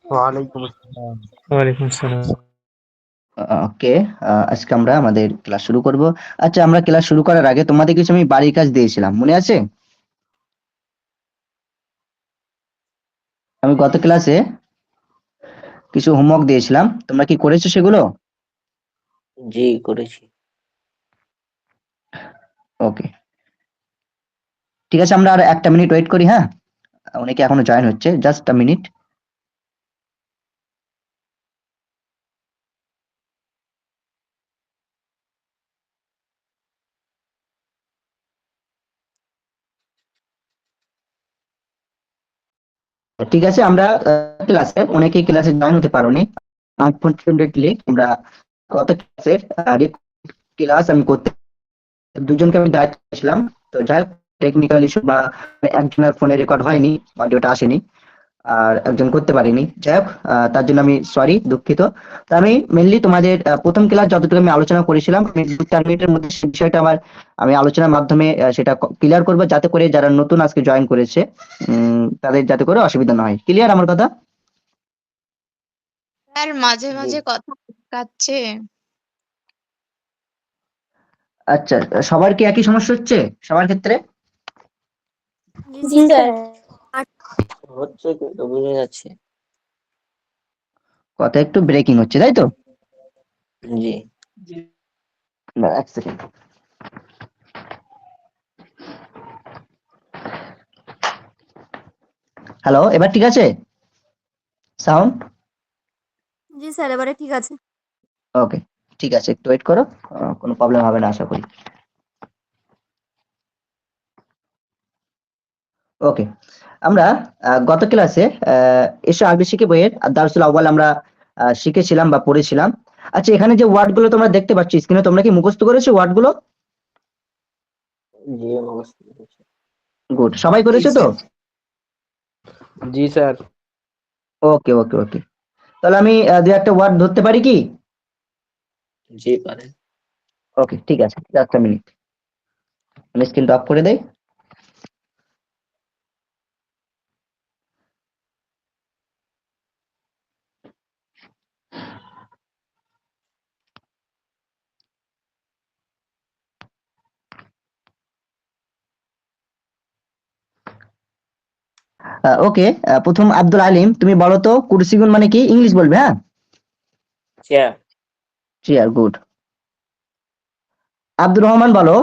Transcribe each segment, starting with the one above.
ওয়ালাইকুম আসসালাম। ওয়ালাইকুম আসসালাম। ওকে, আজকে আমরা আমাদের ক্লাস শুরু করব। আচ্ছা, আমরা ক্লাস শুরু করার আগে তোমাদের কিছু আমি বাড়ির কাজ দিয়েছিলাম, মনে আছে? আমি গত ক্লাসে কিছু হোমওয়ার্ক দিয়েছিলাম, তোমরা কি করেছো সেগুলো? জি করেছি। ওকে, ঠিক আছে, আমরা আর একটা মিনিট ওয়েট করি, হ্যাঁ? অনেকে এখনো জয়েন হচ্ছে, জাস্ট আ মিনিট। ঠিক আছে, আমরা ক্লাসে অনেকেই ক্লাসে জয়েন হতে পারোনি। আনফরচুনেটলি আমরা গত ক্লাসে ক্লাস আমি করতে দুজনকে আমি দায়িত্ব দিয়েছিলাম। তো যাই হোক, টেকনিক্যাল ইস্যু বা একজনের ফোনে রেকর্ড হয়নি, অডিওটা আসেনি, আর একজন করতে পারিনি। যাই হোক, তার জন্য আমি সরি, দুঃখিত। তো আমি মেনলি তোমাদের প্রথম ক্লাস যতটুকু আমি আলোচনা করেছিলাম, আমি 2-4 মিনিটের মধ্যে সেই বিষয়টা আমি আলোচনার মাধ্যমে সেটা ক্লিয়ার করবো, যাতে করে যারা নতুন আজকে জয়েন করেছে তাদের যাতে করে অসুবিধা না হয়। ক্লিয়ার আমার কথা? স্যার মাঝে জি মাঝে কথা কাটছে। আচ্ছা, সবার কি একই সমস্যা হচ্ছে সবার ক্ষেত্রে? জি স্যার। হচ্ছে, কিন্তু বোঝা যাচ্ছে। কথা একটু ব্রেকিং হচ্ছে, তাই তো? জি না, এক সেকেন্ড। হ্যালো, এবার ঠিক আছে সাউন্ড? জি স্যার, এবারে ঠিক আছে। ওকে, ঠিক আছে, একটু ওয়েট করো, কোনো প্রবলেম হবে না আশা করি। ওকে, আমরা গত ক্লাসে এসো আরবি শিখে বইয়ের দারসুল আউয়াল আমরা শিখেছিলাম বা পড়েছিলাম। আচ্ছা, এখানে যে ওয়ার্ড গুলো তোমরা দেখতে পাচ্ছ স্ক্রিনে, তোমরা কি মুখস্থ করেছো ওয়ার্ড গুলো? জি মুখস্থ করেছি। গুড, সবাই করেছো তো? জি স্যার। ওকে ওকে ওকে, তাহলে আমি দু একটা ওয়ার্ড ধরতে পারি কি? জি পারেন। ওকে, ঠিক আছে, জাস্ট আ মিনিট, আমি স্ক্রিনটা অফ করে দেই। ওকে, প্রথম আব্দুল আলিম, তুমি বলো তো কুরসিগুন মানে কি? ইংলিশ বলবে, হ্যাঁ? Chair. Chair, good. Abdur Rahman বলো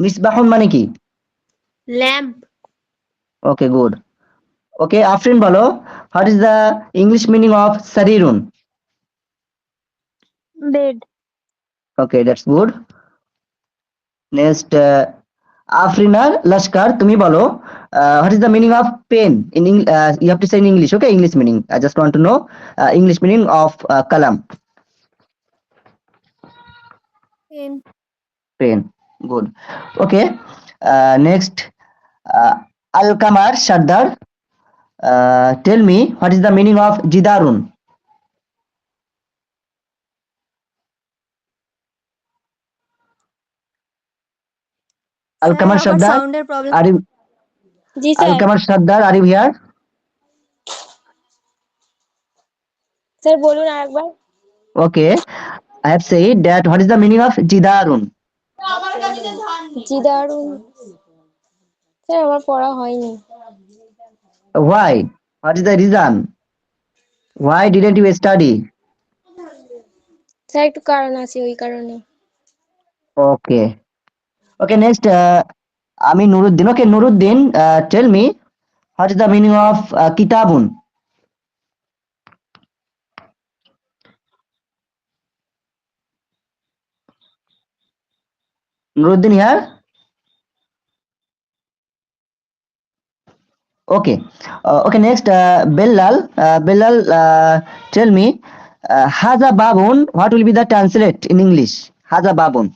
মিসবাহুন মানে কি? ল্যাম্প। Okay, good. ওকে, আফরিন বলো what is the English meaning of সারিরুন? Bed. Okay, that's good. Next, Afrina Laskar, তুমি বলো what is the meaning of pen in you have to say in English, okay? English meaning, I just want to know English meaning of কালাম। Pen. Pen, good. Okay, next, Al Kamar Sardar, tell me what is the meaning of জিদারুন? Al sir Kamar আমার সর্দার, সাউন্ডের problem. Are you জি Al sir. Kamar Sardar, are you here? Sir বলুন আরেকবার। Okay, I have said that what is the meaning of Jidarun? জিদারুন। Sir আমার পড়া হয়নি। Why? What is the reason? Why didn't you study? Sir একটু কারণ আছে, ওই কারণে। Okay. Okay, next, আমি Nuruddin. Okay, Nuruddin, tell me what is the meaning of Kitabun? Nuruddin here? Okay. Okay, next, Bellal. Bellal, tell me Haza Babun, what will be the translate in English? Haza Babun.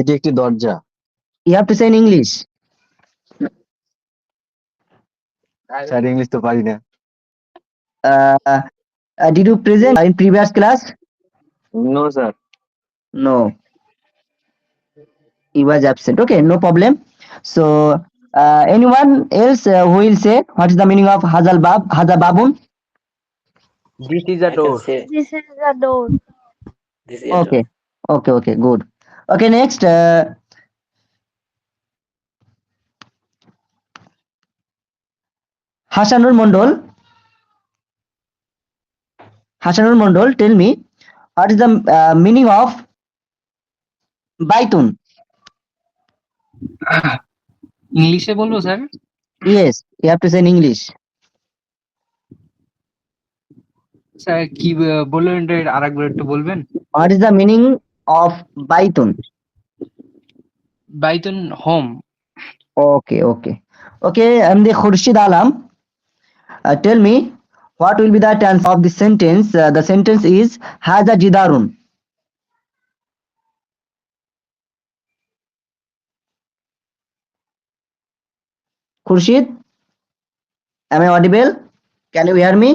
এটি একটি দরজা। You have to say in English. Sir English তো পারি না। Uh, did you present in previous class? No sir. No, he was absent. Okay, no problem. So Anyone else who will say what is the meaning of haza babun? This is a I can say This is the door. this is a Okay, okay, good. Okay, next. Hasanur Mondol, tell me what is the meaning of baitun? ইংলিশে বলবো sir? Yes, you have to say in English. Sir কি বললেন এটা আরেকবার একটু বলবেন? What is the meaning of baitun? বাইতুন home. Okay. I'm the Khurshid Alam. Tell me what will be the tense of the sentence? The sentence is haza jidarun. Khurshid, am I audible? Can you hear me?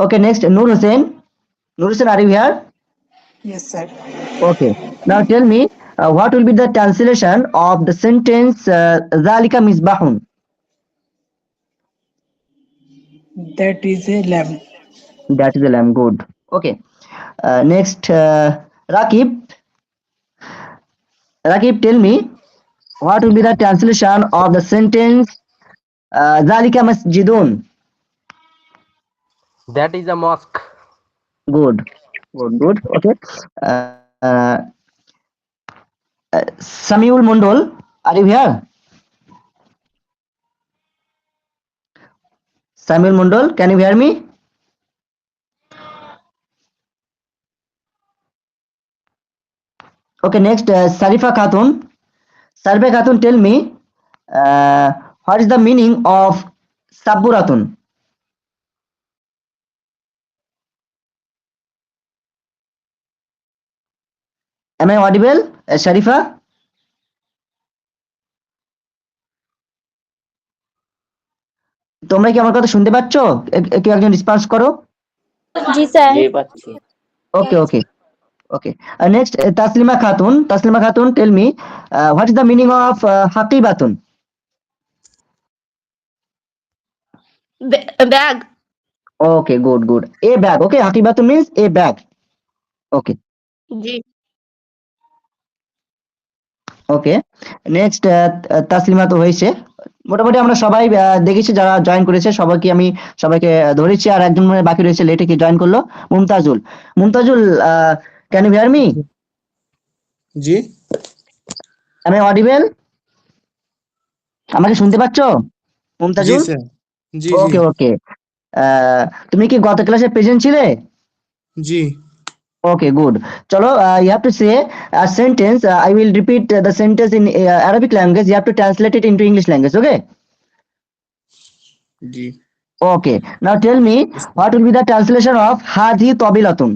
Okay, next, Nur Hussain. Nur Hussain, are you here? Yes, sir. Okay. Now tell me what will be the translation of the sentence Zalika Misbahun? That is a lamb. That is a lamb. Good. Okay. Next, Rakib. Rakib, tell me what will be the translation of the sentence Zalika Masjidun? That is a mosque. Good. Okay. Samiul Mondol, are you here? Samuel Mondol, can you hear me? Okay, next, Sarifa Khatun. Sarifa Khatun, tell me what is the meaning of Saburatun? Am I audible, Sharifa? তোমরা কি আমার কথা শুনতে পাচ্ছ? কেউ একজন response করো। জি sir. জি পাচ্ছি। Okay. Next, Taslima Khatun, tell me what is the meaning of Haqibatun? Bag. Okay, good. A bag. Okay, Haqibatun means a bag. Okay. G. Okay, next Taslima তো হয়েছে। মোটামুটি আমরা সবাই দেখেছি যারা জয়েন করেছে সবাইকে ধরেছি, আর একজন মনে হয় বাকি রয়েছে, লেটে কি জয়েন করলো, Mumtazul. Can you hear me? জি। আমি অডিবল? আমাকে শুনতে পাচ্ছ মুমতাজুল? জি স্যার। জি। ওকে। তুমি কি গত ক্লাসে প্রেজেন্ট ছিলে? জি। Okay, good. Chalo, you have to say a sentence. I will repeat the sentence in Arabic language. You have to translate it into English language. Okay? G. Okay. Now tell me what will be the translation of Hadhi Tabilatun?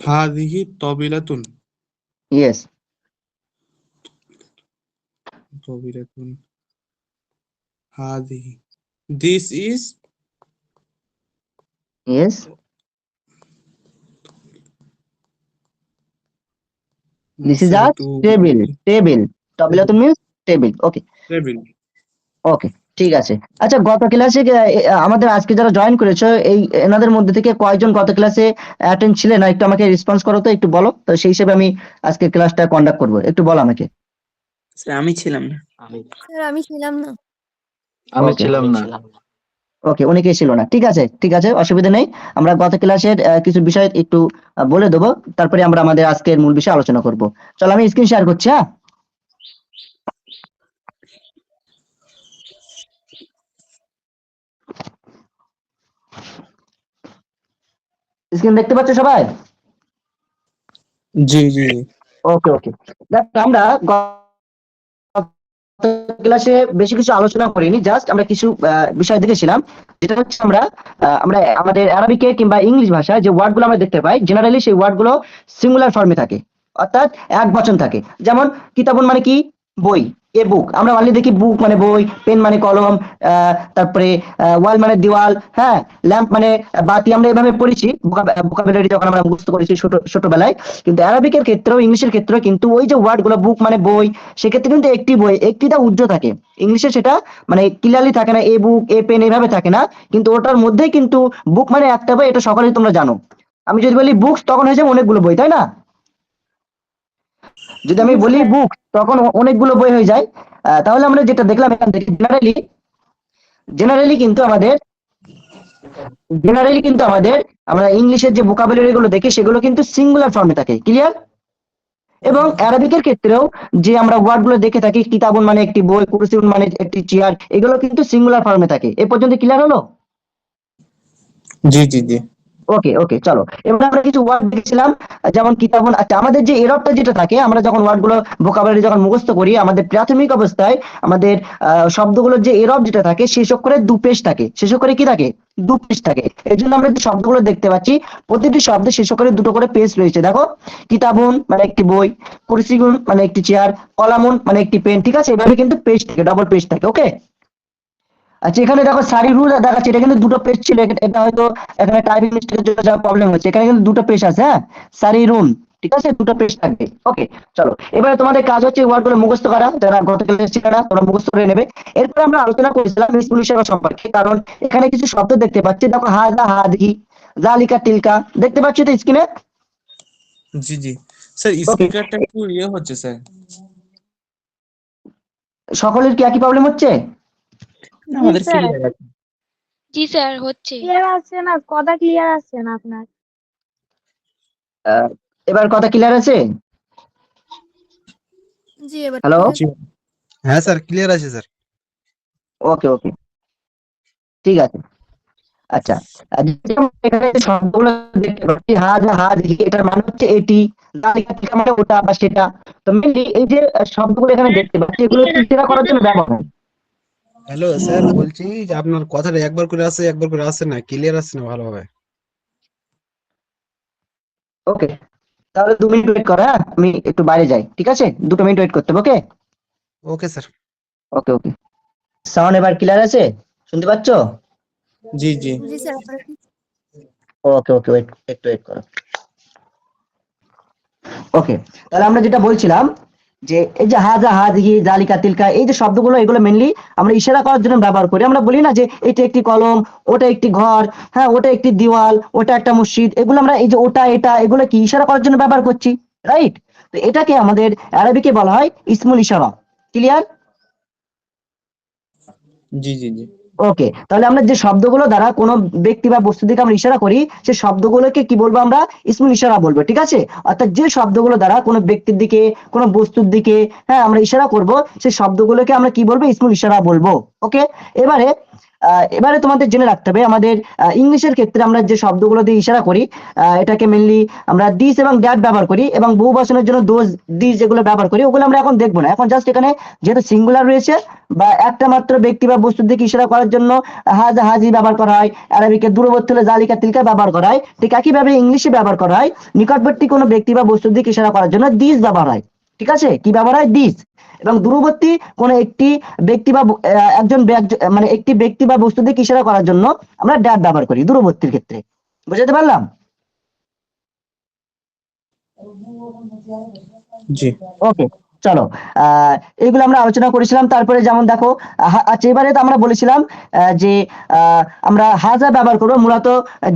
হাদিহি তবিলাতুন। Yes. তবিলাতুন। হাদিহি। This is. Yes. This is a table. Tabilatun means table. Okay. Table. Okay. ঠিক আছে। আচ্ছা, গত ক্লাসে আমাদের আজকে যারা join করেছো এনাদের মধ্যে থেকে কয়জন গত ক্লাসে অ্যাটেন্ড ছিলেন না, একটু আমাকে রেসপন্স করো তো, একটু বলো তো, সেই হিসেবে আমি আজকে ক্লাসটা কন্ডাক্ট করবো। একটু বলো আমাকে। স্যার আমি ছিলাম না। স্যার আমি ছিলাম না। আমি Okay. ছিলাম না। ওকে, অনেকেই ছিল না। ঠিক আছে, অসুবিধা নেই। আমরা গত ক্লাসের কিছু বিষয় একটু বলে দেবো, তারপরে আমরা আমাদের আজকের মূল বিষয়ে আলোচনা করব। চলো আমি স্ক্রিন শেয়ার করছি। হ্যাঁ, স্ক্রিন দেখতে পাচ্ছ সবাই? জি। ওকে। আমরা ক্লাসে বেশি কিছু আলোচনা করিনি, জাস্ট আমরা কিছু বিষয় দেখেছিলাম, যেটা হচ্ছে আমরা আমাদের আরবিকে কিংবা ইংলিশ ভাষায় যে ওয়ার্ড গুলো আমরা দেখতে পাই, জেনারেলি সেই ওয়ার্ড গুলো সিঙ্গুলার ফর্মে থাকে, অর্থাৎ এক বচন থাকে। যেমন কিতাবুন মানে কি? বই। এ বুক আমরা অনলি দেখি বুক মানে বই, পেন মানে কলম, তারপরে ওয়াল মানে দেওয়াল, হ্যাঁ, ল্যাম্প মানে বাতি, আমরা এভাবে পড়েছি ভোকাবুলারি যখন আমরা মুখস্থ করেছি ছোটবেলায়। কিন্তু অ্যারাবিকের ক্ষেত্রেও ইংলিশের ক্ষেত্রেও কিন্তু ওই যে ওয়ার্ড গুলো বুক মানে বই, সেক্ষেত্রে কিন্তু একটি বই একটিটা উজ্জ্ব থাকে। ইংলিশে সেটা মানে ক্লিয়ারলি থাকে না, এ বুক এ পেন এভাবে থাকে না, কিন্তু ওটার মধ্যেই কিন্তু বুক মানে একটা বই, এটা সকলেই তোমরা জানো। আমি যদি বলি বুকস তখন হয়ে যাবে অনেকগুলো বই, তাই না? যদি আমি বলি বুক তখন অনেকগুলো বই হয়ে যায়। তাহলে আমরা যেটা দেখলাম এখান থেকে জেনারেলি কিন্তু আমাদের আমরা ইংলিশের যে ভোকাবুলারি গুলো দেখি সেগুলো কিন্তু সিঙ্গুলার ফর্মে থাকে, ক্লিয়ার? এবং অ্যারাবিকের ক্ষেত্রেও যে আমরা ওয়ার্ড গুলো দেখে থাকি, কিতাবুন মানে একটি বই, কুরসিউন মানে একটি চেয়ার, এগুলো কিন্তু সিঙ্গুলার ফর্মে থাকে। এ পর্যন্ত ক্লিয়ার হলো? জি জি জি ওকে চলো, এবার আমরা কিছু ওয়ার্ড দেখছিলাম যেমন কিতাবুন। আচ্ছা, আমাদের যে এরবটা যেটা থাকে, আমরা যখন ওয়ার্ড গুলো ভোকাবুলারি যখন মুখস্থ করি, আমাদের প্রাথমিক অবস্থায় আমাদের শব্দগুলোর যে এরব যেটা থাকে শেষ অক্ষরে দু পেশ থাকে, শেষ অক্ষরে কি থাকে? দু পেশ থাকে। এই জন্য আমরা যে শব্দগুলো দেখতে পাচ্ছি প্রতিটি শব্দে শেষ অক্ষরে দুটো করে পেশ রয়েছে। দেখো, কিতাবুন মানে একটি বই, কুরসিগুন মানে একটি চেয়ার, কলামুন মানে একটি পেন, ঠিক আছে? এভাবে কিন্তু পেজ থাকে, ডবল পেজ থাকে। ওকে, আচ্ছা, এখানে দেখো সারি রুল দেখাচ্ছে, এটা কিন্তু দুটো পেজ ছিল, এটা হয়তো এখানে টাইপিং মিস্টেকের জন্য যা প্রবলেম হচ্ছে, এখানে কিন্তু দুটো পেজ আছে, হ্যাঁ, সারি রুল, ঠিক আছে, দুটো পেজ থাকবে। ওকে, চলো, এবারে তোমাদের কাজ হচ্ছে ওয়ার্ড গুলো মুখস্থ করা, যারা গত ক্লাসে ছিল না তোমরা মুখস্থ করে নেবে। এরপর আমরা আলোচনা করেছিলাম ইসমুল ইশারা সম্পর্কে, কারণ এখানে কিছু শব্দ দেখতে পাচ্ছি। দেখো, হাজা হাদহি, জালিকা তিলকা, দেখতে পাচ্ছি তো স্ক্রিনে? জি জি স্যার, স্পিকারটা একটু ইয়ে হচ্ছে স্যার। সকলের কি একই প্রবলেম হচ্ছে? না, আমাদের স্যার। ক্লিয়ার আছে। জি স্যার হচ্ছে। ক্লিয়ার আসছে না, কথা ক্লিয়ার আসছে না আপনার। এবার কথা ক্লিয়ার আছে? জি এবার হ্যালো, জি হ্যাঁ স্যার, ক্লিয়ার আছে স্যার। ওকে ঠিক আছে। আচ্ছা, যেমন এখানে যে শব্দগুলো দেখতে পাচ্ছি, হাজা হাজহি, এটার মানে হচ্ছে এটি, জালিকা তিলকা মানে ওটা বা সেটা। তো মেনলি এই যে শব্দগুলো এখানে দেখতে পাচ্ছি, এগুলো ইশারা করার জন্য ব্যবহার হয়। হ্যালো স্যার, বলছি যে আপনার কথাটা একবার করে আসছে না, ক্লিয়ার আসছে না ভালোভাবে। ওকে, তাহলে 2 মিনিট ওয়েট করো, হ্যাঁ, আমি একটু বাইরে যাই, ঠিক আছে? 2 মিনিট ওয়েট করতে হবে। ওকে ওকে স্যার। ওকে সাউন্ড এবার ক্লিয়ার আছে? শুনতে পাচ্ছো? জি জি জি স্যার। ওকে ওয়েট, একটু ওয়েট করো। ওকে, তাহলে আমরা যেটা বলছিলাম যে এই যে হাজা হাজহি, জালিকা তিলকা, এই যে শব্দগুলো, এগুলো মেনলি আমরা ইশারা করার জন্য ব্যবহার করি। আমরা বলি না যে এটা একটি কলম, ওটা একটি ঘর, হ্যাঁ, ওটা একটি দেওয়াল, ওটা একটা মসজিদ, এগুলো আমরা এই যে ওটা এটা এগুলো কি ইশারা করার জন্য ব্যবহার করছি, রাইট? তো এটাকে আমাদের আরবিকে বলা হয় ইসমুল ইশারা, ক্লিয়ার? জি জি জি ওকে, তাহলে আমরা যে শব্দগুলো দ্বারা কোনো ব্যক্তি বা বস্তু দিকে আমরা ইশারা করি, সেই শব্দগুলোকে কি বলবো? আমরা ইসমুল ইশারা বলবো, ঠিক আছে? অর্থাৎ যে শব্দগুলো দ্বারা কোনো ব্যক্তির দিকে, কোনো বস্তুর দিকে, হ্যাঁ, আমরা ইশারা করব, সেই শব্দগুলোকে আমরা কি বলবো? ইসমুল ইশারা বলবো। ওকে, এবারে তোমাদের জেনে রাখতে হবে, আমাদের ইংলিশের ক্ষেত্রে আমরা যে শব্দগুলো দিয়ে ইশারা করি, এটাকে মেনলি আমরা দিস এবং দ্যাট ব্যবহার করি, এবং বহুবচনের জন্য দোজ দিস যেগুলো ব্যবহার করি, ওগুলো আমরা এখন দেখবো না। এখন জাস্ট এখানে যেহেতু সিঙ্গুলার রয়েছে বা একটা মাত্র ব্যক্তি বা বস্তুর দিকে ইশারা করার জন্য হাজা হাজি ব্যবহার করা হয়, আরবিকে দূরবর্তী হলে জালিকা তিলকা ব্যবহার করা হয়, ঠিক একইভাবে ইংলিশে ব্যবহার করা হয় নিকটবর্তী কোনো ব্যক্তি বা বস্তুর দিকে ইশারা করার জন্য দিস ব্যবহার হয়, ঠিক আছে? কি ব্যবহার হয়? দিস। এবং দূরবর্তী কোনো একটি ব্যক্তি বা মানে একটি ব্যক্তি বা বস্তু দিকে ইশারা করার জন্য আমরা ড্যাট ব্যবহার করি দূরবর্তীর ক্ষেত্রে। বুঝতে পারলাম? জি ওকে, চলো, এইগুলো আমরা আলোচনা করেছিলাম। তারপরে যেমন দেখো, আচ্ছা, এবারে তো আমরা বলেছিলাম যে আমরা হাজা ব্যবহার করবো মূলত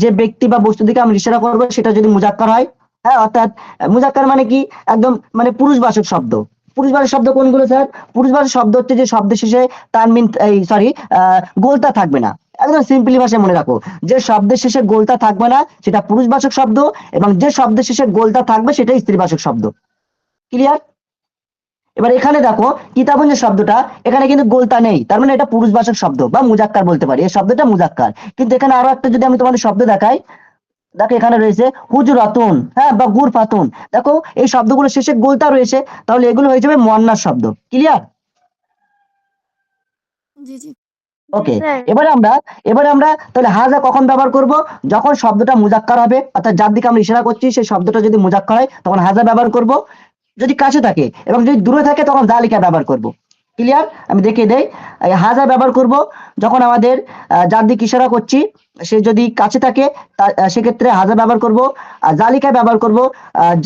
যে ব্যক্তি বা বস্তু দিকে আমরা ইশারা করবো সেটা যদি মুজাক্কার হয়, হ্যাঁ, অর্থাৎ মুজাক্কার মানে কি? একদম মানে পুরুষবাচক শব্দ। পুরুষবাচক শব্দ কোনগুলো স্যার? পুরুষবাচক শব্দ হচ্ছে যে শব্দের শেষে তানবিন, গোলতা থাকবে না। একদম সিম্পলি ভাষায় মনে রাখো, যে শব্দের শেষে গোলতা থাকবে না সেটা পুরুষবাচক শব্দ, এবং যে শব্দের শেষে গোলতা থাকবে সেটা স্ত্রীবাচক শব্দ, ক্লিয়ার? এবার এখানে দেখো, কিতাবুন যে শব্দটা, এখানে কিন্তু গোলতা নেই, তার মানে এটা পুরুষবাচক শব্দ বা মুজাক্কার বলতে পারি, এই শব্দটা মুজাক্কার। কিন্তু এখানে আরো একটা যদি আমি তোমাদের শব্দ দেখাই, দেখো এখানে রয়েছে হুজরাতুন, হ্যাঁ, বা গুরফাতুন, দেখো এই শব্দগুলো শেষে গোলতা রয়েছে, তাহলে এগুলো হয়ে যাবে মুয়ান্নাস শব্দ, ক্লিয়ার? জি জি ওকে, স্যার। এবারে আমরা তাহলে হাজা কখন ব্যবহার করব? যখন শব্দটা মুজাক্কার হবে, অর্থাৎ যার দিকে আমরা ইশারা করছি সেই শব্দটা যদি মুজাক্কার হয় তখন হাজা ব্যবহার করব, যদি কাছে থাকে, এবং যদি দূরে থাকে তখন জালিকা ব্যবহার করব, ক্লিয়ার? আমি দেখিয়ে দেই। এই হাজা ব্যবহার করব যখন আমাদের যার দিকে ইশারা করছি সে যদি কাছে থাকে সেক্ষেত্রে হাজা ব্যবহার করব। আর জালিকা ব্যবহার করব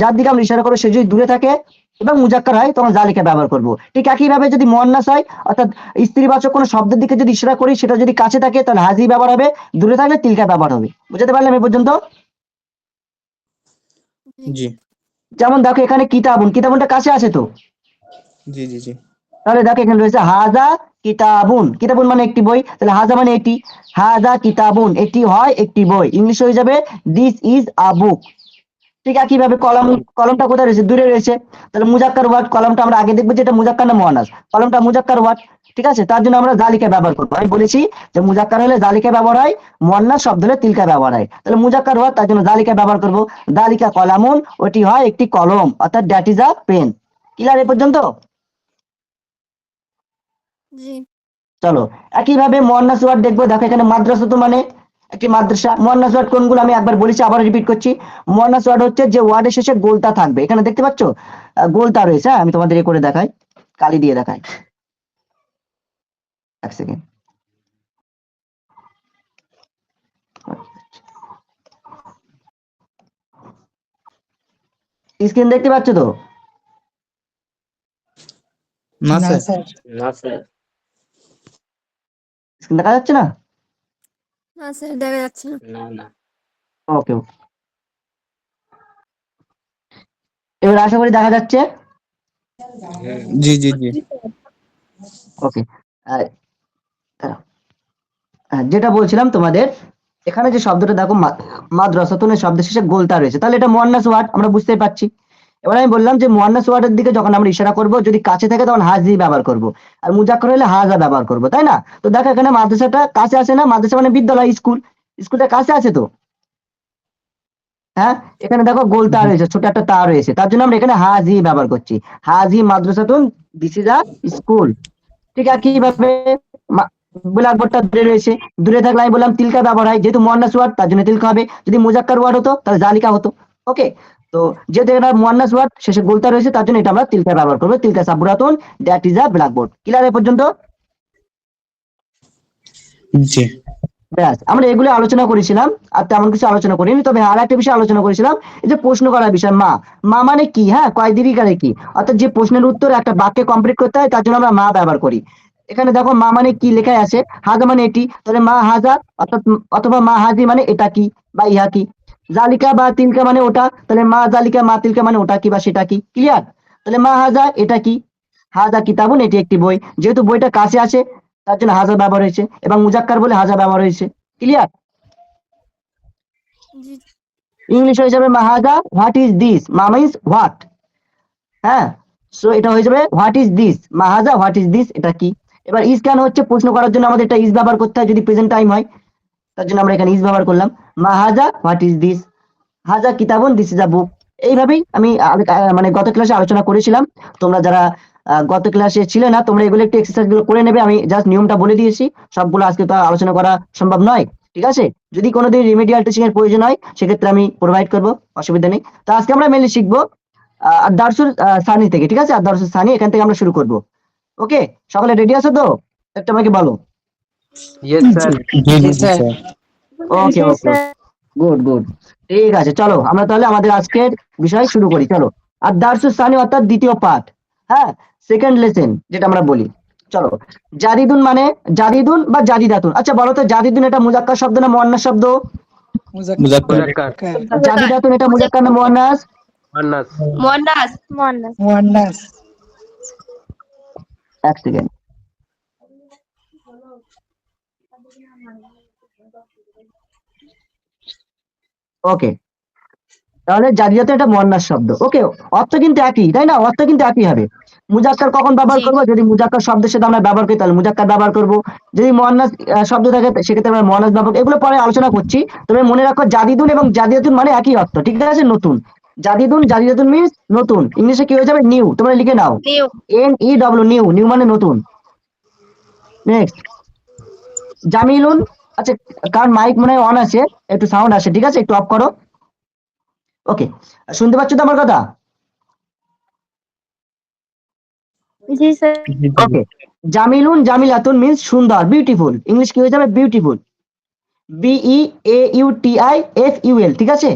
যার দিকে আমরা ইশারা করবো সে যদি দূরে থাকে এবং মুজাক্কার হয় তখন জালিকা ব্যবহার করব। ঠিক একইভাবে যদি মুয়ান্নাস হয় অর্থাৎ স্ত্রীবাচক কোনো শব্দের দিকে যদি ইশারা করি সেটা যদি কাছে থাকে তাহলে হাজি ব্যবহার হবে, দূরে থাকলে তিলকা ব্যবহার হবে। বুঝতে পারলাম এ পর্যন্ত? জি যেমন দেখো এখানে কিতাবুন, কিতাবুনটা কাছে আছে তো, জি জি জি তাহলে দেখো এখানে রয়েছে হাজা কিতাবুন, কিতাবুন মানে একটি বই, তাহলে হাজা মানে এটি, হাজা কিতাবুন এটি হয় একটি বই, ইংলিশ হয়ে যাবে দিস ইজ আ বুক। ঠিক একইভাবে কলম, কলমটা কোথায় রয়েছে? দূরে রয়েছে, তাহলে মুজাক্কার ওয়ার্ড, কলমটা আমরা আগে দেখবো যে এটা মুজাক্কার না মুয়ান্নাস, কলমটা মুজাক্কার ওয়ার্ড, ঠিক আছে, তার জন্য আমরা জালিকা ব্যবহার করবো। আমি বলেছি যে মুজাক্কার হলে জালিকা ব্যবহার হয়, মুয়ান্নাস শব্দ হলে তিলকা ব্যবহার হয়, তাহলে মুজাক্কার ওয়ার্ড তার জন্য জালিকা ব্যবহার করবো। জালিকা কলামুন ওটি হয় একটি কলম, অর্থাৎ that is a pen. Clear এ পর্যন্ত? জি চলো একইভাবে মুয়ান্নাস ওয়ার্ড দেখবো। দেখো এখানে মাদ্রাসা মানে একটি মাদ্রাসা। মুয়ান্নাস ওয়ার্ড কোনগুলো আমি একবার বলেছি আবার রিপিট করছি। মুয়ান্নাস ওয়ার্ড হচ্ছে যে ওয়ার্ডের শেষে গোলতা থাকবে, এখানে দেখতে পাচ্ছ গোলতা রয়েছে। হ্যাঁ, আমি তোমাদের করে দেখাই, কালি দিয়ে দেখাই, এক সেকেন্ড। স্ক্রিন দেখতে পাচ্ছ তো? না না স্যার। স্যার। না স্যার। স্ক্রিন দেখা যাচ্ছে না? না স্যার দেখা যাচ্ছে না। না না। ওকে ওকে, এবার আশা করি দেখা যাচ্ছে। জি জি জি ওকে, যেটা বলছিলাম তোমাদের, এখানে যে শব্দটা দেখো মাদ্রাসাতুনের শব্দের শেষে গোলতা রয়েছে, তাহলে এটা মুয়ান্নাস ওয়ার্ড আমরা বুঝতেই পারছি। এবার আমি বললাম যে মুয়ান্নাস ওয়ার্ডের দিকে যখন আমরা ইশারা করব যদি কাছে থাকে তখন হাজি ব্যবহার করব, আর মুজাক্কার হলে হাজা ব্যবহার করব, তাই না? তো দেখো এখানে মাদ্রাসাটা কাছে আছে না? মাদ্রাসা মানে বিদ্যালয়, স্কুল, স্কুলটা কাছে আছে তো। হ্যাঁ, এখানে দেখো গোল তার রয়েছে, ছোট একটা তার রয়েছে, তার জন্য আমরা এখানে হাজি ব্যবহার করছি। হাজি মাদ্রাসাতুন, দিস ইজ আ স্কুল। ঠিক একইভাবে ব্ল্যাকবোর্ডটা দূরে রয়েছে, দূরে থাকলে আমি বললাম তিলকা ব্যবহার হয়, যেহেতু মুয়ান্নাস ওয়ার্ড তার জন্য তিলকা হবে, যদি মুজাক্কার ওয়ার্ড হতো তাহলে জালিকা হতো। ওকে, তো যেহেতু এটা মুয়ান্নাস ওয়ার্ড শেষে গোলতা রয়েছে তার জন্য এটা আমরা তিলকা ব্যবহার করবো, তিলকা সাবুরাতুন, that is a blackboard. Clear এ পর্যন্ত? জি ব্যাস, আমরা এগুলো আলোচনা করেছিলাম, আর তেমন কিছু আলোচনা করিনি, তবে আর একটা বিষয় আলোচনা করেছিলাম, এই যে প্রশ্ন করার বিষয়। মা, মা মানে কি? হ্যাঁ, কয় দীর্ঘিকারে কি, অর্থাৎ যে প্রশ্নের উত্তর একটা বাক্যে কমপ্লিট করতে হয় তার জন্য আমরা মা ব্যবহার করি। এখানে দেখো মা মানে কি লেখা আছে, হাজা মানে এটি, তাহলে মা হাজা, অর্থাৎ অথবা মা হাজি মানে এটা কি বা ইহা কি। জালিকা বা তিলকা মানে ওটা, তাহলে মা জালিকা মা তিলকা মানে ওটা কি বা সেটা কি। ক্লিয়ার? তাহলে মা হাজা এটা কি, হাজা কিতাবুন এটি একটি বই, যেহেতু বইটা কাছে আছে তার জন্য হাজা ব্যবহার হয়েছে, এবং মুজাক্কার বলে হাজা ব্যবহার হয়েছে। ক্লিয়ার? জি ইংলিশ হয়ে যাবে মাহাজা, হোয়াট ইজ দিস, মা মিন্স হোয়াট। হ্যাঁ, সো এটা হয়ে যাবে হোয়াট ইজ দিস, মাহাজা হোয়াট ইজ দিস এটা কি। এবার ইজ কেন হচ্ছে? প্রশ্ন করার জন্য আমাদের এটা ইজ ব্যবহার করতে হয় যদি প্রেজেন্ট টাইম হয়, তার জন্য আমরা এখানে ইজ ব্যবহার করলাম। মাহাজা হোয়াট ইজ দিস, হাজা কিতাবুন দিস ইজ আ বুক। এইভাবেই আমি মানে গত ক্লাসে আলোচনা করেছিলাম। তোমরা যারা গত ক্লাসে ছিলে না তোমরা এগুলো একটু এক্সারসাইজ গুলো করে নেবে, আমি জাস্ট নিয়মটা বলে দিয়েছি, সবগুলো আজকে তো আর আলোচনা করা সম্ভব নয়। ঠিক আছে, যদি কোনোদিন রিমেডিয়াল টিচিং এর প্রয়োজন হয় সেক্ষেত্রে আমি প্রোভাইড করবো, অসুবিধা নেই। তো আজকে আমরা মেনলি শিখবো আদারসুল সানি থেকে। ঠিক আছে, আদারসুল সানি এখান থেকে আমরা শুরু করব। ওকে, সকলে রেডি আছো তো? একটা আমাকে বলো। Yes sir. জি জি sir. Sir okay okay, good good, ঠিক আছে, চলো আমরা তাহলে আমাদের আজকের বিষয় শুরু করি। চলো, আর দার্সুস সানি অর্থাৎ দ্বিতীয় পাঠ, হ্যাঁ, সেকেন্ড লেসন যেটা আমরা বলি। চলো, জাদিদুন মানে জাদিদুন বা জাদিদাতুন। আচ্ছা বলো তো, জাদিদুন এটা মুজাক্কার শব্দ না মুয়ান্নাস শব্দ? মুজাক্কার মুজাক্কার। জাদিদাতুন এটা মুজাক্কার না মুয়ান্নাস? মুয়ান্নাস। মুয়ান্নাস মুয়ান্নাস মুয়ান্নাস। এক সেকেন্ড। ওকে, তাহলে জাদিদাতুন এটা মুয়ান্নাস শব্দ। ওকে, অর্থ কিন্তু একই, তাই না? অর্থ কিন্তু একই হবে। মুজাক্কার কখন ব্যবহার জি। করবো? যদি মুজাক্কার শব্দের সাথে আমরা ব্যবহার করি তাহলে মুজাক্কার ব্যবহার করব, যদি মুয়ান্নাস শব্দ থাকে সেক্ষেত্রে আমরা মুয়ান্নাস ব্যবহার করব। এগুলো পরে আলোচনা করছি, তবে মনে রাখো জাদিদুন এবং জাদিদাতুন মানে একই অর্থ। ঠিক আছে, নতুন। জাদিদুন জাদিদাতুন মিন্স নতুন, ইংলিশে কি হয়ে যাবে? নিউ। তোমরা লিখে নাও, নিউ NEW, নিউ, নিউ মানে নতুন। নেক্সট, জামিলুন। আচ্ছা, কারণ মাইক মনে হয় অন আছে, একটু সাউন্ড আসে, ঠিক আছে, একটু অফ করো। ওকে, শুনতে পাচ্ছ তো আমার কথা? জি স্যার। ওকে, জামিলুন জামিলাতুন মিন্স সুন্দর, বিউটিফুল। ইংলিশ কি হয়ে যাবে? বিউটিফুল। BEAUTIFUL, ঠিক আছে?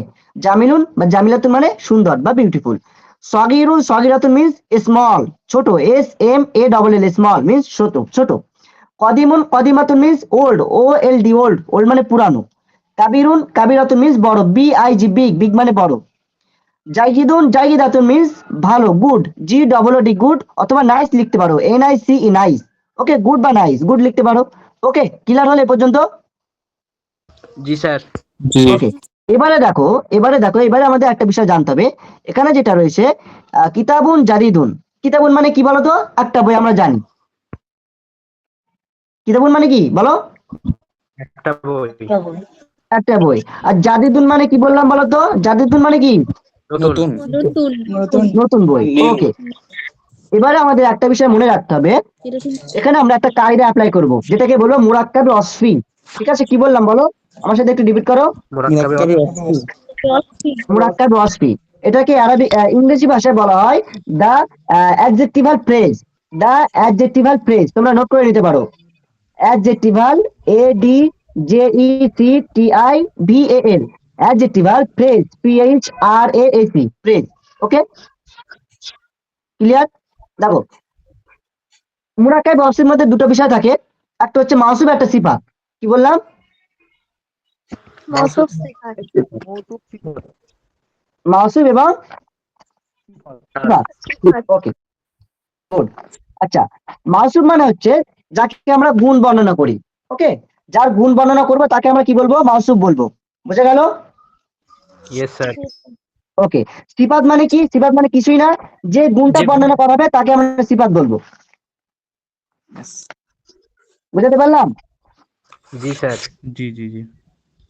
জামিলুন বা জামিলাতুন মানে সুন্দর বা বিউটিফুল। সগীরুন সগীরাতুন মিন্স স্মল, ছোট। SMALL, স্মল মিন্স ছোট ছোট। কদিমুন কদিমাতুন means old, OLD old, old মানে পুরানো। কাবিরুন কাবিরাতুন মিন্স বড়, BIG বিগ, বিগ মানে বড়। জাইগিদুন জাইগিদাতুন মিন্স ভালো, গুড, GOOD গুড, অথবা নাইস লিখতে পারো, NICE নাইস। ওকে, গুড বা নাইস, গুড লিখতে পারো। ওকে, ক্লিয়ার হলে এ পর্যন্ত? জি স্যার। জি ওকে, এবারে আমাদের একটা বিষয় জানতে হবে। এখানে যেটা রয়েছে কিতাবুন জারিদুন। কিতাবুন মানে কি বলো তো? একটা বই, আমরা জানি। কিতাবুন মানে কি বলো? একটা বই। একটা বই। আর জাদিদুন মানে কি বললাম বলো তো? জাদিদুন মানে কি? নতুন নতুন। নতুন। নতুন বই। New. ওকে, এবারে আমাদের একটা বিষয় মনে রাখতে হবে। এখানে আমরা একটা কায়দা অ্যাপ্লাই করব, যেটাকে বলবো মুরাক্কাবে ওয়াসফি। ঠিক আছে, কি বললাম বলো? আমার সাথে একটু রিপিট করো। মোরাক্কাবে মুরাক্কাবে মুরাক্কাবে ওয়াসফি। এটাকে ইংরেজি ভাষায় বলা হয় দা অ্যাডজেক্টিভাল ফ্রেজ। দা অ্যাডজেক্টিভাল ফ্রেজ, তোমরা নোট করে নিতে পারো। অ্যাডজেক্টিভাল, ADJECTIVAL, অ্যাডজেক্টিভাল ফ্রেজ, PHRASE, ফ্রেজ। ওকে, ক্লিয়ার? দেখো, মুরাক্কাবে ওয়াসফির মধ্যে দুটো বিষয় থাকে, একটা হচ্ছে মাউসুফ, একটা সিফাত। কি বললাম? মৌসুফ সিফাত। মাউসুফ এবং সিফাত। ওকে, গুড। আচ্ছা, মাউসুফ মানে হচ্ছে যাকে আমরা গুণ বর্ণনা করি। ওকে, যার গুণ বর্ণনা করবো তাকে আমরা কি বলবো? মাউসুফ বলবো। বুঝে গেল? Yes sir. ওকে, সিফাত মানে কি? সিফাত মানে কিছুই না, যে গুণটা যে- বর্ণনা করা হবে তাকে আমরা সিফাত বলবো। বুঝাতে পারলাম? জি স্যার। জি জি জি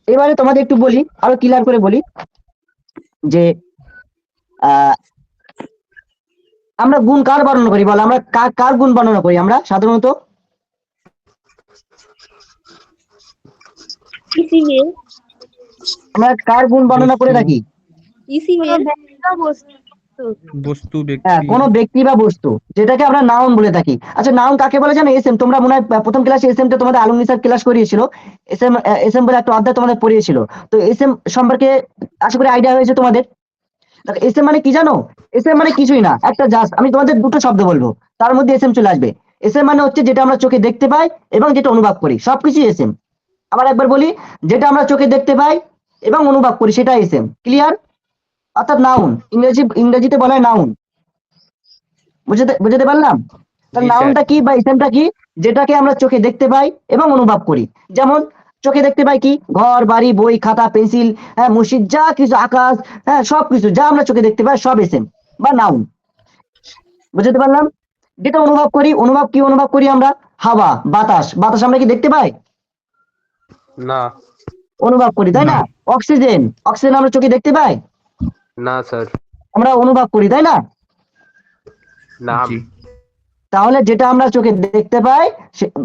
এবারে তোমাদের একটু বলি, আরো ক্লিয়ার করে বলি যে আহ আমরা গুণ কার বর্ণনা করি বলো? আমরা কার গুণ বর্ণনা করি আমরা সাধারণত? ইসিমেল। আমরা কার গুণ বর্ণনা করে থাকি? ইসিমেল। বস্তু হ্যাঁ, ব্যক্তি কোনো ব্যক্তি বা বস্তু, যেটাকে আমরা নাউন বলে থাকি। আচ্ছা, নাউন কাকে বলে জানো? এসএম। তোমরা মনে হয় প্রথম ক্লাসে এসএম টা তোমাদের আলমগীর স্যার ক্লাস করিয়েছিল। এসএম এসএম বলে একটা অধ্যায় তোমাদের পড়িয়েছিল। তো এসএম সম্পর্কে আশা করি আইডিয়া হয়েছে তোমাদের। এসএম মানে কি জানো? এসএম মানে কিছুই না, একটা জাস্ট আমি তোমাদের দুটো শব্দ বলবো, তার মধ্যে এসএম চলে আসবে। এসএম মানে হচ্ছে যেটা আমরা চোখে দেখতে পাই এবং যেটা অনুভব করি, সবকিছুই এসএম। আবার একবার বলি, যেটা আমরা চোখে দেখতে পাই এবং অনুভব করি সেটা এসএম। ক্লিয়ার? অর্থাৎ নাউন, ইংরেজিতে বলা হয় নাউন। বুঝতে পারলাম? তাহলে জি স্যার। নাউনটা কি বা ইসেমটা কি? যেটাকে আমরা চোখে দেখতে পাই এবং অনুভব করি। যেমন চোখে দেখতে পাই কি? ঘর, বাড়ি, বই, খাতা, পেন্সিল, হ্যাঁ, মসজিদ, যা কিছু, আকাশ, হ্যাঁ, সবকিছু যা আমরা চোখে দেখতে পাই সব এসেম বা নাউন। বুঝতে পারলাম? যেটা অনুভব করি, কি অনুভব করি আমরা? হাওয়া, বাতাস। বাতাস আমরা কি দেখতে পাই? না। অনুভব করি, তাই না? অক্সিজেন, অক্সিজেন আমরা চোখে দেখতে পাই? না স্যার। আমরা অনুভব করি, তাই না? না। জি তাহলে যেটা আমরা চোখে দেখতে পাই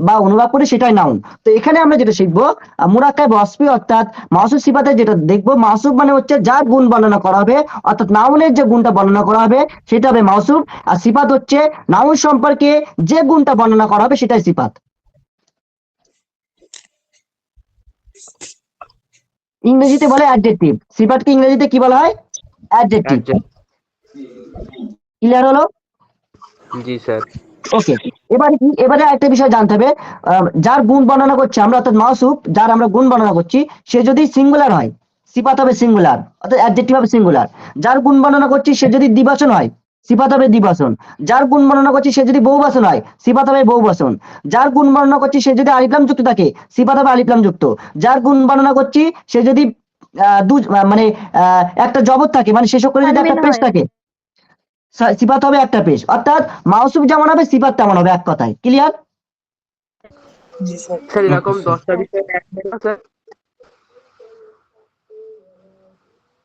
বা অনুভব করি সেটাই নাউন। তো এখানে আমরা যেটা শিখবো মুরাক্কাব ওয়াসফি, অর্থাৎ মাউসুফ সিফাতে যেটা দেখবো, মাউসুফ মানে হচ্ছে যার গুণ বর্ণনা করা হবে, অর্থাৎ নাউনের যে গুণটা বর্ণনা করা হবে সেটা হবে মাউসুফ। আর সিফাত হচ্ছে নাউন সম্পর্কে যে গুণটা বর্ণনা করা হবে সেটাই সিফাত। ইংরেজিতে বলে অ্যাডজেক্টিভ। সিফাতকে ইংরেজিতে কি বলা হয়? অ্যাডজেক্টিভ। ক্লিয়ার হলো? জি স্যার। ওকে, এবারে একটা বিষয় জানতে হবে। যার গুণ বর্ণনা করছি আমরা, অর্থাৎ মাউসুফ যার আমরা গুণ বর্ণনা করছি, সে যদি সিঙ্গুলার হয় সিফাত হবে সিঙ্গুলার, অর্থাৎ অ্যাডজেক্টিভ হবে সিঙ্গুলার। যার গুণ বর্ণনা করছি সে যদি দ্বিবচন হয়, সিফাত হবে দ্বিবচন। যার গুণ বর্ণনা করছি সে যদি বহুবচন হয়, সিফাত হবে বহুবচন। যার গুণ বর্ণনা করছি সে যদি আলিফলাম যুক্ত থাকে, সিফাত হবে আলিফলাম যুক্ত। যার গুণ বর্ণনা করছি সে যদি মানে একটা জবর থাকে, মানে শেষ করে যদি একটা পেশ থাকে, সিফাত হবে একটা পেশ। অর্থাৎ মাউসুফ যেমন হবে সিফাত তেমন হবে, এক কথায়। ক্লিয়ার? জি স্যার। স্যার এরকম Okay, sir. 10টা বিষয় এক হয় না স্যার?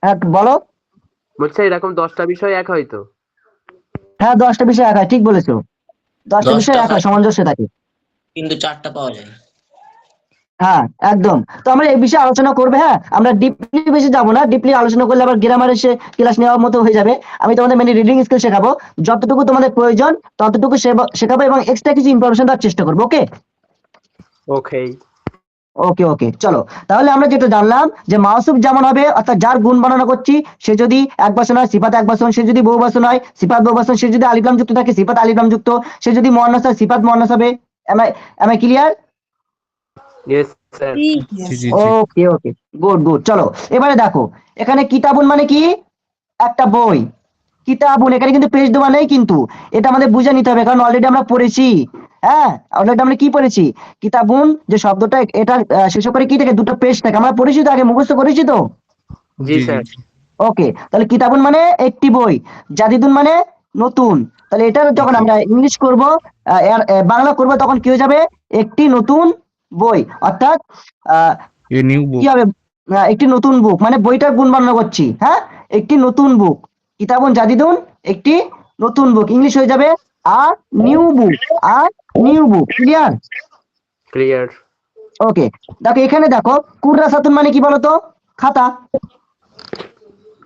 হ্যাঁ, বলো। বলছি এরকম 10টা বিষয় এক হয় তো? হ্যাঁ, 10টা বিষয় এক হয়, ঠিক বলেছো। 10টা বিষয় 10টা এক হয়, হয় সামঞ্জস্য থাকে। কিন্তু 4টা পাওয়া যায়। হ্যাঁ, একদম। তো আমরা এই বিষয়ে আলোচনা করবে, হ্যাঁ, আমরা ডিপলি বেশি যাবো না, ডিপলি আলোচনা করলে আবার গ্রামারের সে ক্লাস নেওয়ার মতো হয়ে যাবে। আমি তোমাদের মেনলি রিডিং স্কিল শেখাবো, যতটুকু তোমাদের প্রয়োজন ততটুকু শেখাবো এবং এক্সট্রা কিছু ইনফরমেশন দেওয়ার চেষ্টা করবো। ওকে ওকে। ওকে ওকে চলো, তাহলে আমরা যেটা জানলাম যে মাউসুফ যেমন হবে, অর্থাৎ যার গুণ বর্ণনা করছি, সে যদি এক বচন হয় সিফাত এক বচন, সে যদি বহু বচন হয় সিফাত বহু বচন, সে যদি আলিফ লাম যুক্ত থাকে সিফাত আলিফ লাম যুক্ত, সে যদি মুয়ান্নাস হয় সিফাত মুয়ান্নাস হবে। Am I clear? Yes sir. জি জি জি ওকে ওকে, গুড গুড। চলো এবারে দেখো, এখানে কিতাবুন মানে কি? একটা বই। কিতাবুন এখানে কিন্তু পেজ দেওয়া নেই, কিন্তু এটা আমাদের বুঝে নিতে হবে, কারণ অলরেডি আমরা পড়েছি। হ্যাঁ, অলরেডি আমরা কি পড়েছি? কিতাবুন যে শব্দটা, এটা শেষ করে কি থেকে দুটো পেজ থাকে, আমরা পড়েছি তো, আগে মুখস্থ করেছি তো। জি জি স্যার। ওকে, তাহলে কিতাবুন মানে একটি বই, জাদিদুন মানে নতুন। তাহলে এটা যখন আমরা ইংলিশ করব, বাংলা করব, তখন কি হয়ে যাবে? একটি নতুন বই, অর্থাৎ এ নিউ কি বুক। হবে? একটি নতুন বুক, মানে বইটার গুণ বর্ণনা করছি। হ্যাঁ, একটি নতুন বুক, কিতাবুন জাদিদুন, একটি নতুন বুক, ইংলিশ হয়ে যাবে আর নিউ বুক। আর নিউ বুক, ক্লিয়ার? ক্লিয়ার। ওকে, দেখো এখানে দেখো, কুররাসাতুন মানে কি বলতো? খাতা।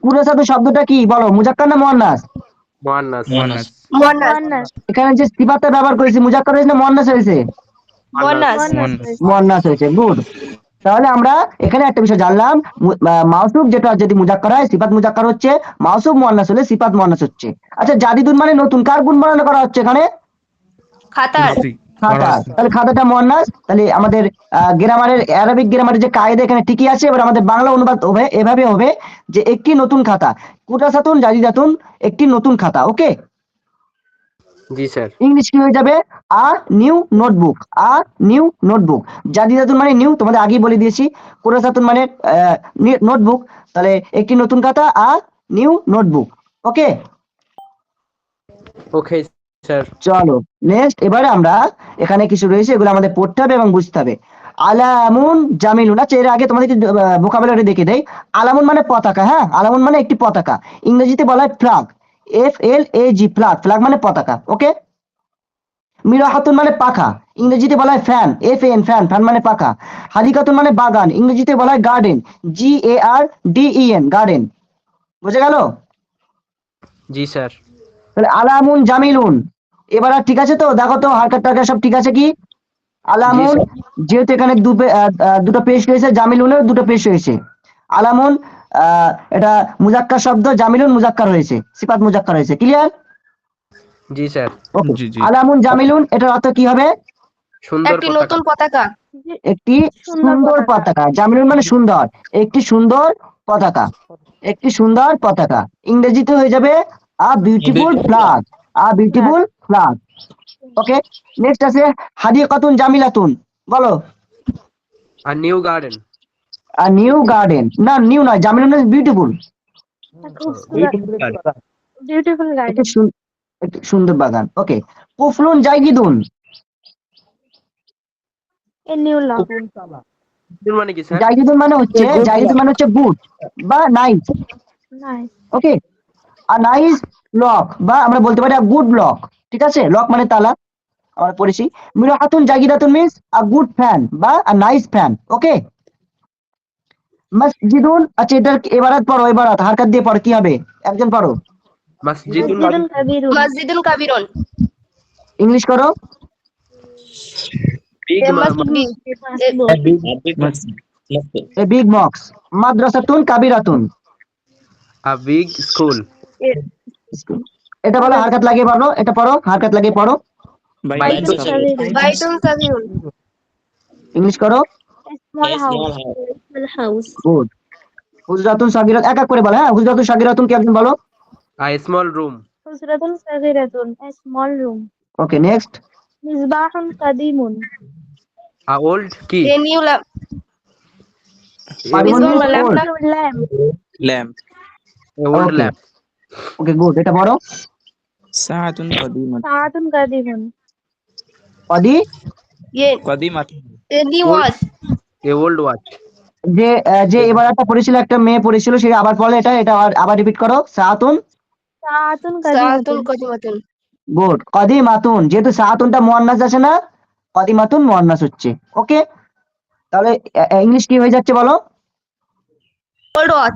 কুররাসাতুন শব্দটা কি বলো, মুজাক্কার না মুয়ান্নাস? মুয়ান্নাস। মুয়ান্নাস। মুয়ান্নাস। এখানে যে সিফাতটা ব্যবহার করেছি, মুজাক্কার হয়েছে না মুয়ান্নাস হয়েছে? মুয়ান্নাস। মুয়ান্নাস। মুয়ান্নাস হয়েছে, গুড। তাহলে আমরা এখানে একটা বিষয় জানলাম, মাউসুফ যেটা যদি মুজাক্কার হয় সিফাত মুজাক্কার হচ্ছে, মাউসুফ মুয়ান্নাস হলে সিফাত মুয়ান্নাস হচ্ছে। আচ্ছা, জাদিদুন মানে নতুন, কার গুণ বর্ণনা করা হচ্ছে এখানে? খাতার। খাতা। তাহলে খাতাটা মুয়ান্নাস, তাহলে আমাদের গ্রামারের, আরবিক গ্রামারের যে কায়দা এখানে ঠিকই আছে। এবার আমাদের বাংলা অনুবাদ হবে এভাবে হবে যে একটি নতুন খাতা, কুরাসাতুন জাদিদাতুন, একটি নতুন খাতা। ওকে, জি স্যার। ইংলিশ কি হয়ে যাবে? A new notebook. A new notebook. জাদিদাতুন মানে নিউ, তোমাদের আগেই বলে দিয়েছি। কুরাসাতুন মানে নোটবুক, তাহলে একটি নতুন খাতা, আ নিউ নোটবুক। ওকে, ওকে স্যার। চলো নেক্সট। এবারে আমরা এখানে কিছু রয়েছে, এগুলো আমাদের পড়তে হবে এবং বুঝতে হবে। আলামুন জামিলুন। আচ্ছা, এর আগে তোমাদেরকে ভোকাবুলারি দেখে দেই। আলামুন মানে পতাকা, হ্যাঁ, আলামুন মানে একটি পতাকা, ইংরেজিতে বলা হয় ফ্ল্যাগ। FLAG, flag. ফ্ল্যাগ মানে পতাকা। ওকে, মিরাহাতুন মানে পাখা, ইংরেজিতে বলা হয় ফ্যান। FAN, fan. ফ্যান মানে পাখা। হাদিকাতুন মানে বাগান, ইংরেজিতে বলা হয় গার্ডেন। GARDEN, garden. বুঝে গেল? জি স্যার। তাহলে আলামুন জামিলুন, এবার আর ঠিক আছে তো? দেখো তো হারকাত টারকাত সব ঠিক আছে কি? আলামুন, স্যার। যেহেতু এখানে দুটো পেশ রয়েছে, জামিলুনের দুটো পেশ রয়েছে। আলামুন এটা মুজাক্কার শব্দ, জামিলুন মুজাক্কার হয়েছে, সিফাত মুজাক্কার হয়েছে। ক্লিয়ার? জি স্যার। ওকে, জি জি। আলামুন জামিলুন এটার অর্থ কি হবে? সুন্দর একটি পতাকা। নতুন পতাকা। একটি সুন্দর পতাকা। জামিলুন মানে সুন্দর, একটি সুন্দর পতাকা। একটি সুন্দর পতাকা, ইংরেজিতে হয়ে যাবে a beautiful flag. A beautiful flag. Okay, next আছে হাদিকাতুন জামিলাতুন, বলো। আর নিউ গার্ডেন। আর নিউ গার্ডেন, না নিউ নয়, জামিলুন বিউটিফুল। বিউটিফুল একটি গার্ডেন। একটি সুন্দর বাগান। ওকে, কুফলুন জাইগিদুন। A new lock. মানে কি স্যার? জাইগিদুন মানে হচ্ছে গুড বা নাইস। নাইস। ওকে, আর নাইস লক, বা আমরা বলতে পারি গুড লক। ঠিক আছে, লক মানে তালা, আমরা পড়েছি। মিরাহাতুন জাগিদাতুন মিন্স আ গুড ফ্যান বা আ নাইস ফ্যান। ওকে, মসজিদুন। আচ্ছা, এটার এবারাত পড়ো, এবারাত হারকাত দিয়ে পড়ো, কি হবে? একজন পড়ো, মসজিদুল মসজিদুল কাবীরুন। মসজিদুল কাবীরুন। ইংলিশ করো। Big There must be. A big মক্স। মাদ্রাসাতুন কাবিরাতুন। A big school. এটা বলো, হারকাত লাগিয়ে পড়ো, এটা পড়ো, হারকাত লাগিয়ে পড়ো। বাইতুল কাবীরুন। বাইতুল কাবীরুন। ইংলিশ করো। A small house. Small house. Good. হুজরাতুন সাগিরাত, এক এক করে বলো, হ্যাঁ, হুজরাতুন সাগিরাতুন কি একজন বলো। A small room. Hujratun saghiratun. A small room. Okay, next. Misbahun qadimun. A old কি? A new lamp. Qadimun Misbahun means old. lamp. Lamp. Old Okay. Lamp. Okay, good, এটা পড়ো। সাআতুন কদিমাত। Saatun qadimun. Adi, কদিমাত। A new watch. A old watch. যে এবার একটা পড়েছিল, একটা মেয়ে পড়েছিল, সে আবার পড়লে, এটা এটা আবার রিপিট করো। সাআতুন। Saatun qadimatun. গুড। কদিমাতুন, যেহেতু সাআতুনটা মুয়ান্নাস আছে না, কদিমাতুন মুয়ান্নাস হচ্ছে। ওকে, তাহলে ইংলিশ কি হয়ে যাচ্ছে বলো? Old watch.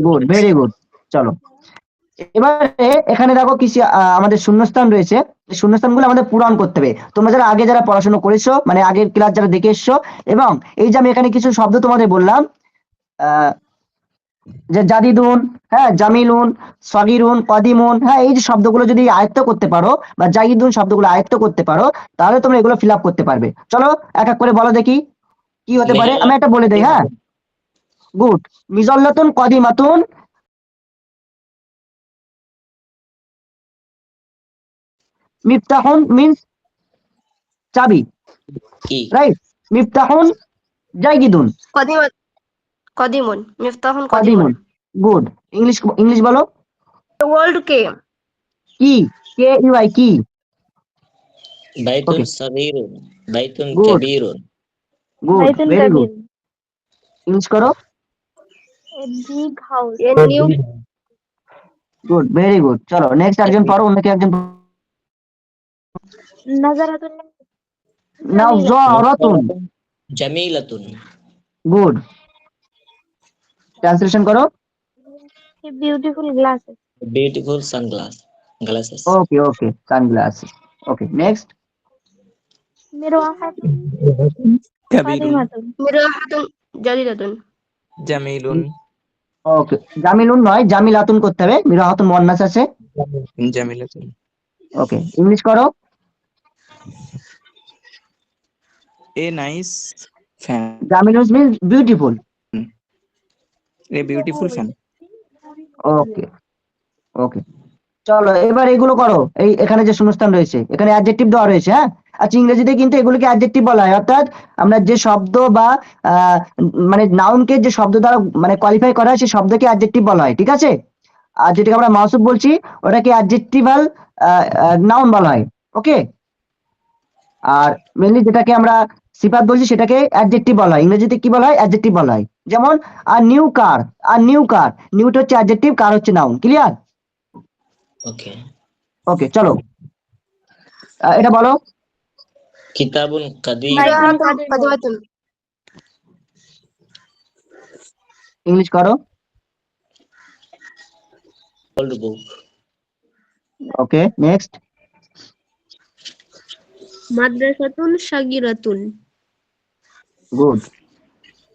Good, very good. চলো এবারে এখানে দেখো কিছু আমাদের শূন্যস্থান রয়েছে। এই শূন্যস্থানগুলো আমাদের পূরণ করতে হবে। তোমরা যারা আগে যারা পড়াশোনা করেছো, মানে আগের ক্লাস যারা দেখে এসছো, এবং এই যে আমি এখানে কিছু শব্দ তোমাদের বললাম, আহ, যে জাদিদুন, হ্যাঁ, জামিলুন, সগিরুন, কদিমুন, হ্যাঁ, এই যে শব্দগুলো যদি আয়ত্ত করতে পারো, বা জাইদুন শব্দগুলো আয়ত্ত করতে পারো, তাহলে তোমরা এগুলো ফিল আপ করতে পারবে। চলো এক এক করে বলো দেখি কি হতে পারে। আমি একটা বলে দেই, হ্যাঁ। গুড। মিজল্লাতুন, কদিমাতুন, মিফতাহুন মিন্স চাবি, কি রাইট? মিফতাহুন জাইদুন, কদিমুন, মিফতাহুন কদিমুন। কদিমুন। গুড। ইংলিশ ইংলিশ বলো। ওল্ড কে? কি, কে ইউ আই, কি। বাইতুন ওকে, সাগীরুন বাইতুন গুড, কাবীরুন গুড, বাইতুন ভেরি কাবির, গুড। ইংলিশ করো। A big house, a new. Good, very good. চলো নেক্সট একজন পড়ো, অন্য কেউ একজন। নাজারাতুন জামিলা, নাযরাতুন, জামিলাতুন গুড। ট্রান্সলেশন করো। A beautiful glasses, beautiful glasses okay, okay, sunglasses. Okay, next. মিরওয়াহাতুন কাবীরুন কাদিমাতুন, মিরাহাতুন জাদিদাতুন। জামিলুন ওকে, জামিলুন নয়, জামিলাতুন করতে হবে, মিরাহাতুন মুয়ান্নাস আছে। জামিলাতুন ওকে, ইংলিশ করো। এ নাইস ফ্যান জামিলুন means beautiful. A beautiful fan okay, okay. চলো এবার এগুলো করো। এই এখানে যে শূন্যস্থান রয়েছে, এখানে অ্যাডজেক্টিভ দেওয়া রয়েছে, হ্যাঁ। আচ্ছা, ইংরেজিতে কিন্তু এগুলোকে অ্যাডজেক্টিভ বলা হয়, অর্থাৎ আমরা যে শব্দ বা মানে নাউনকে যে শব্দ দ্বারা মানে কোয়ালিফাই করা হয় সেই শব্দকে অ্যাডজেক্টিভ বলা হয়, ঠিক আছে? আর যেটাকে আমরা মাউসুফ বলছি ওটাকে অ্যাডজেক্টিভাল নাউন বলা হয়। ওকে। আর মেনলি যেটাকে আমরা সিফাত বলছি সেটাকে অ্যাডজেক্টিভ বলা হয়। ইংরেজিতে কি বলা হয়? অ্যাডজেক্টিভ বলা হয়। যেমন নিউ কার, নিউ কার, নিউটা হচ্ছে অ্যাডজেক্টিভ, কার হচ্ছে নাউন। ক্লিয়ার? ওকে ওকে, চলো এটা বলো। কিতাবুন কাদীর বাইতুন মিরাহাতুন কাদিমাতুন, কাদিমাতুন। ইংলিশ করো। Old book okay, next. মাদ্রাসাতুন সাগীরাতুন। Good.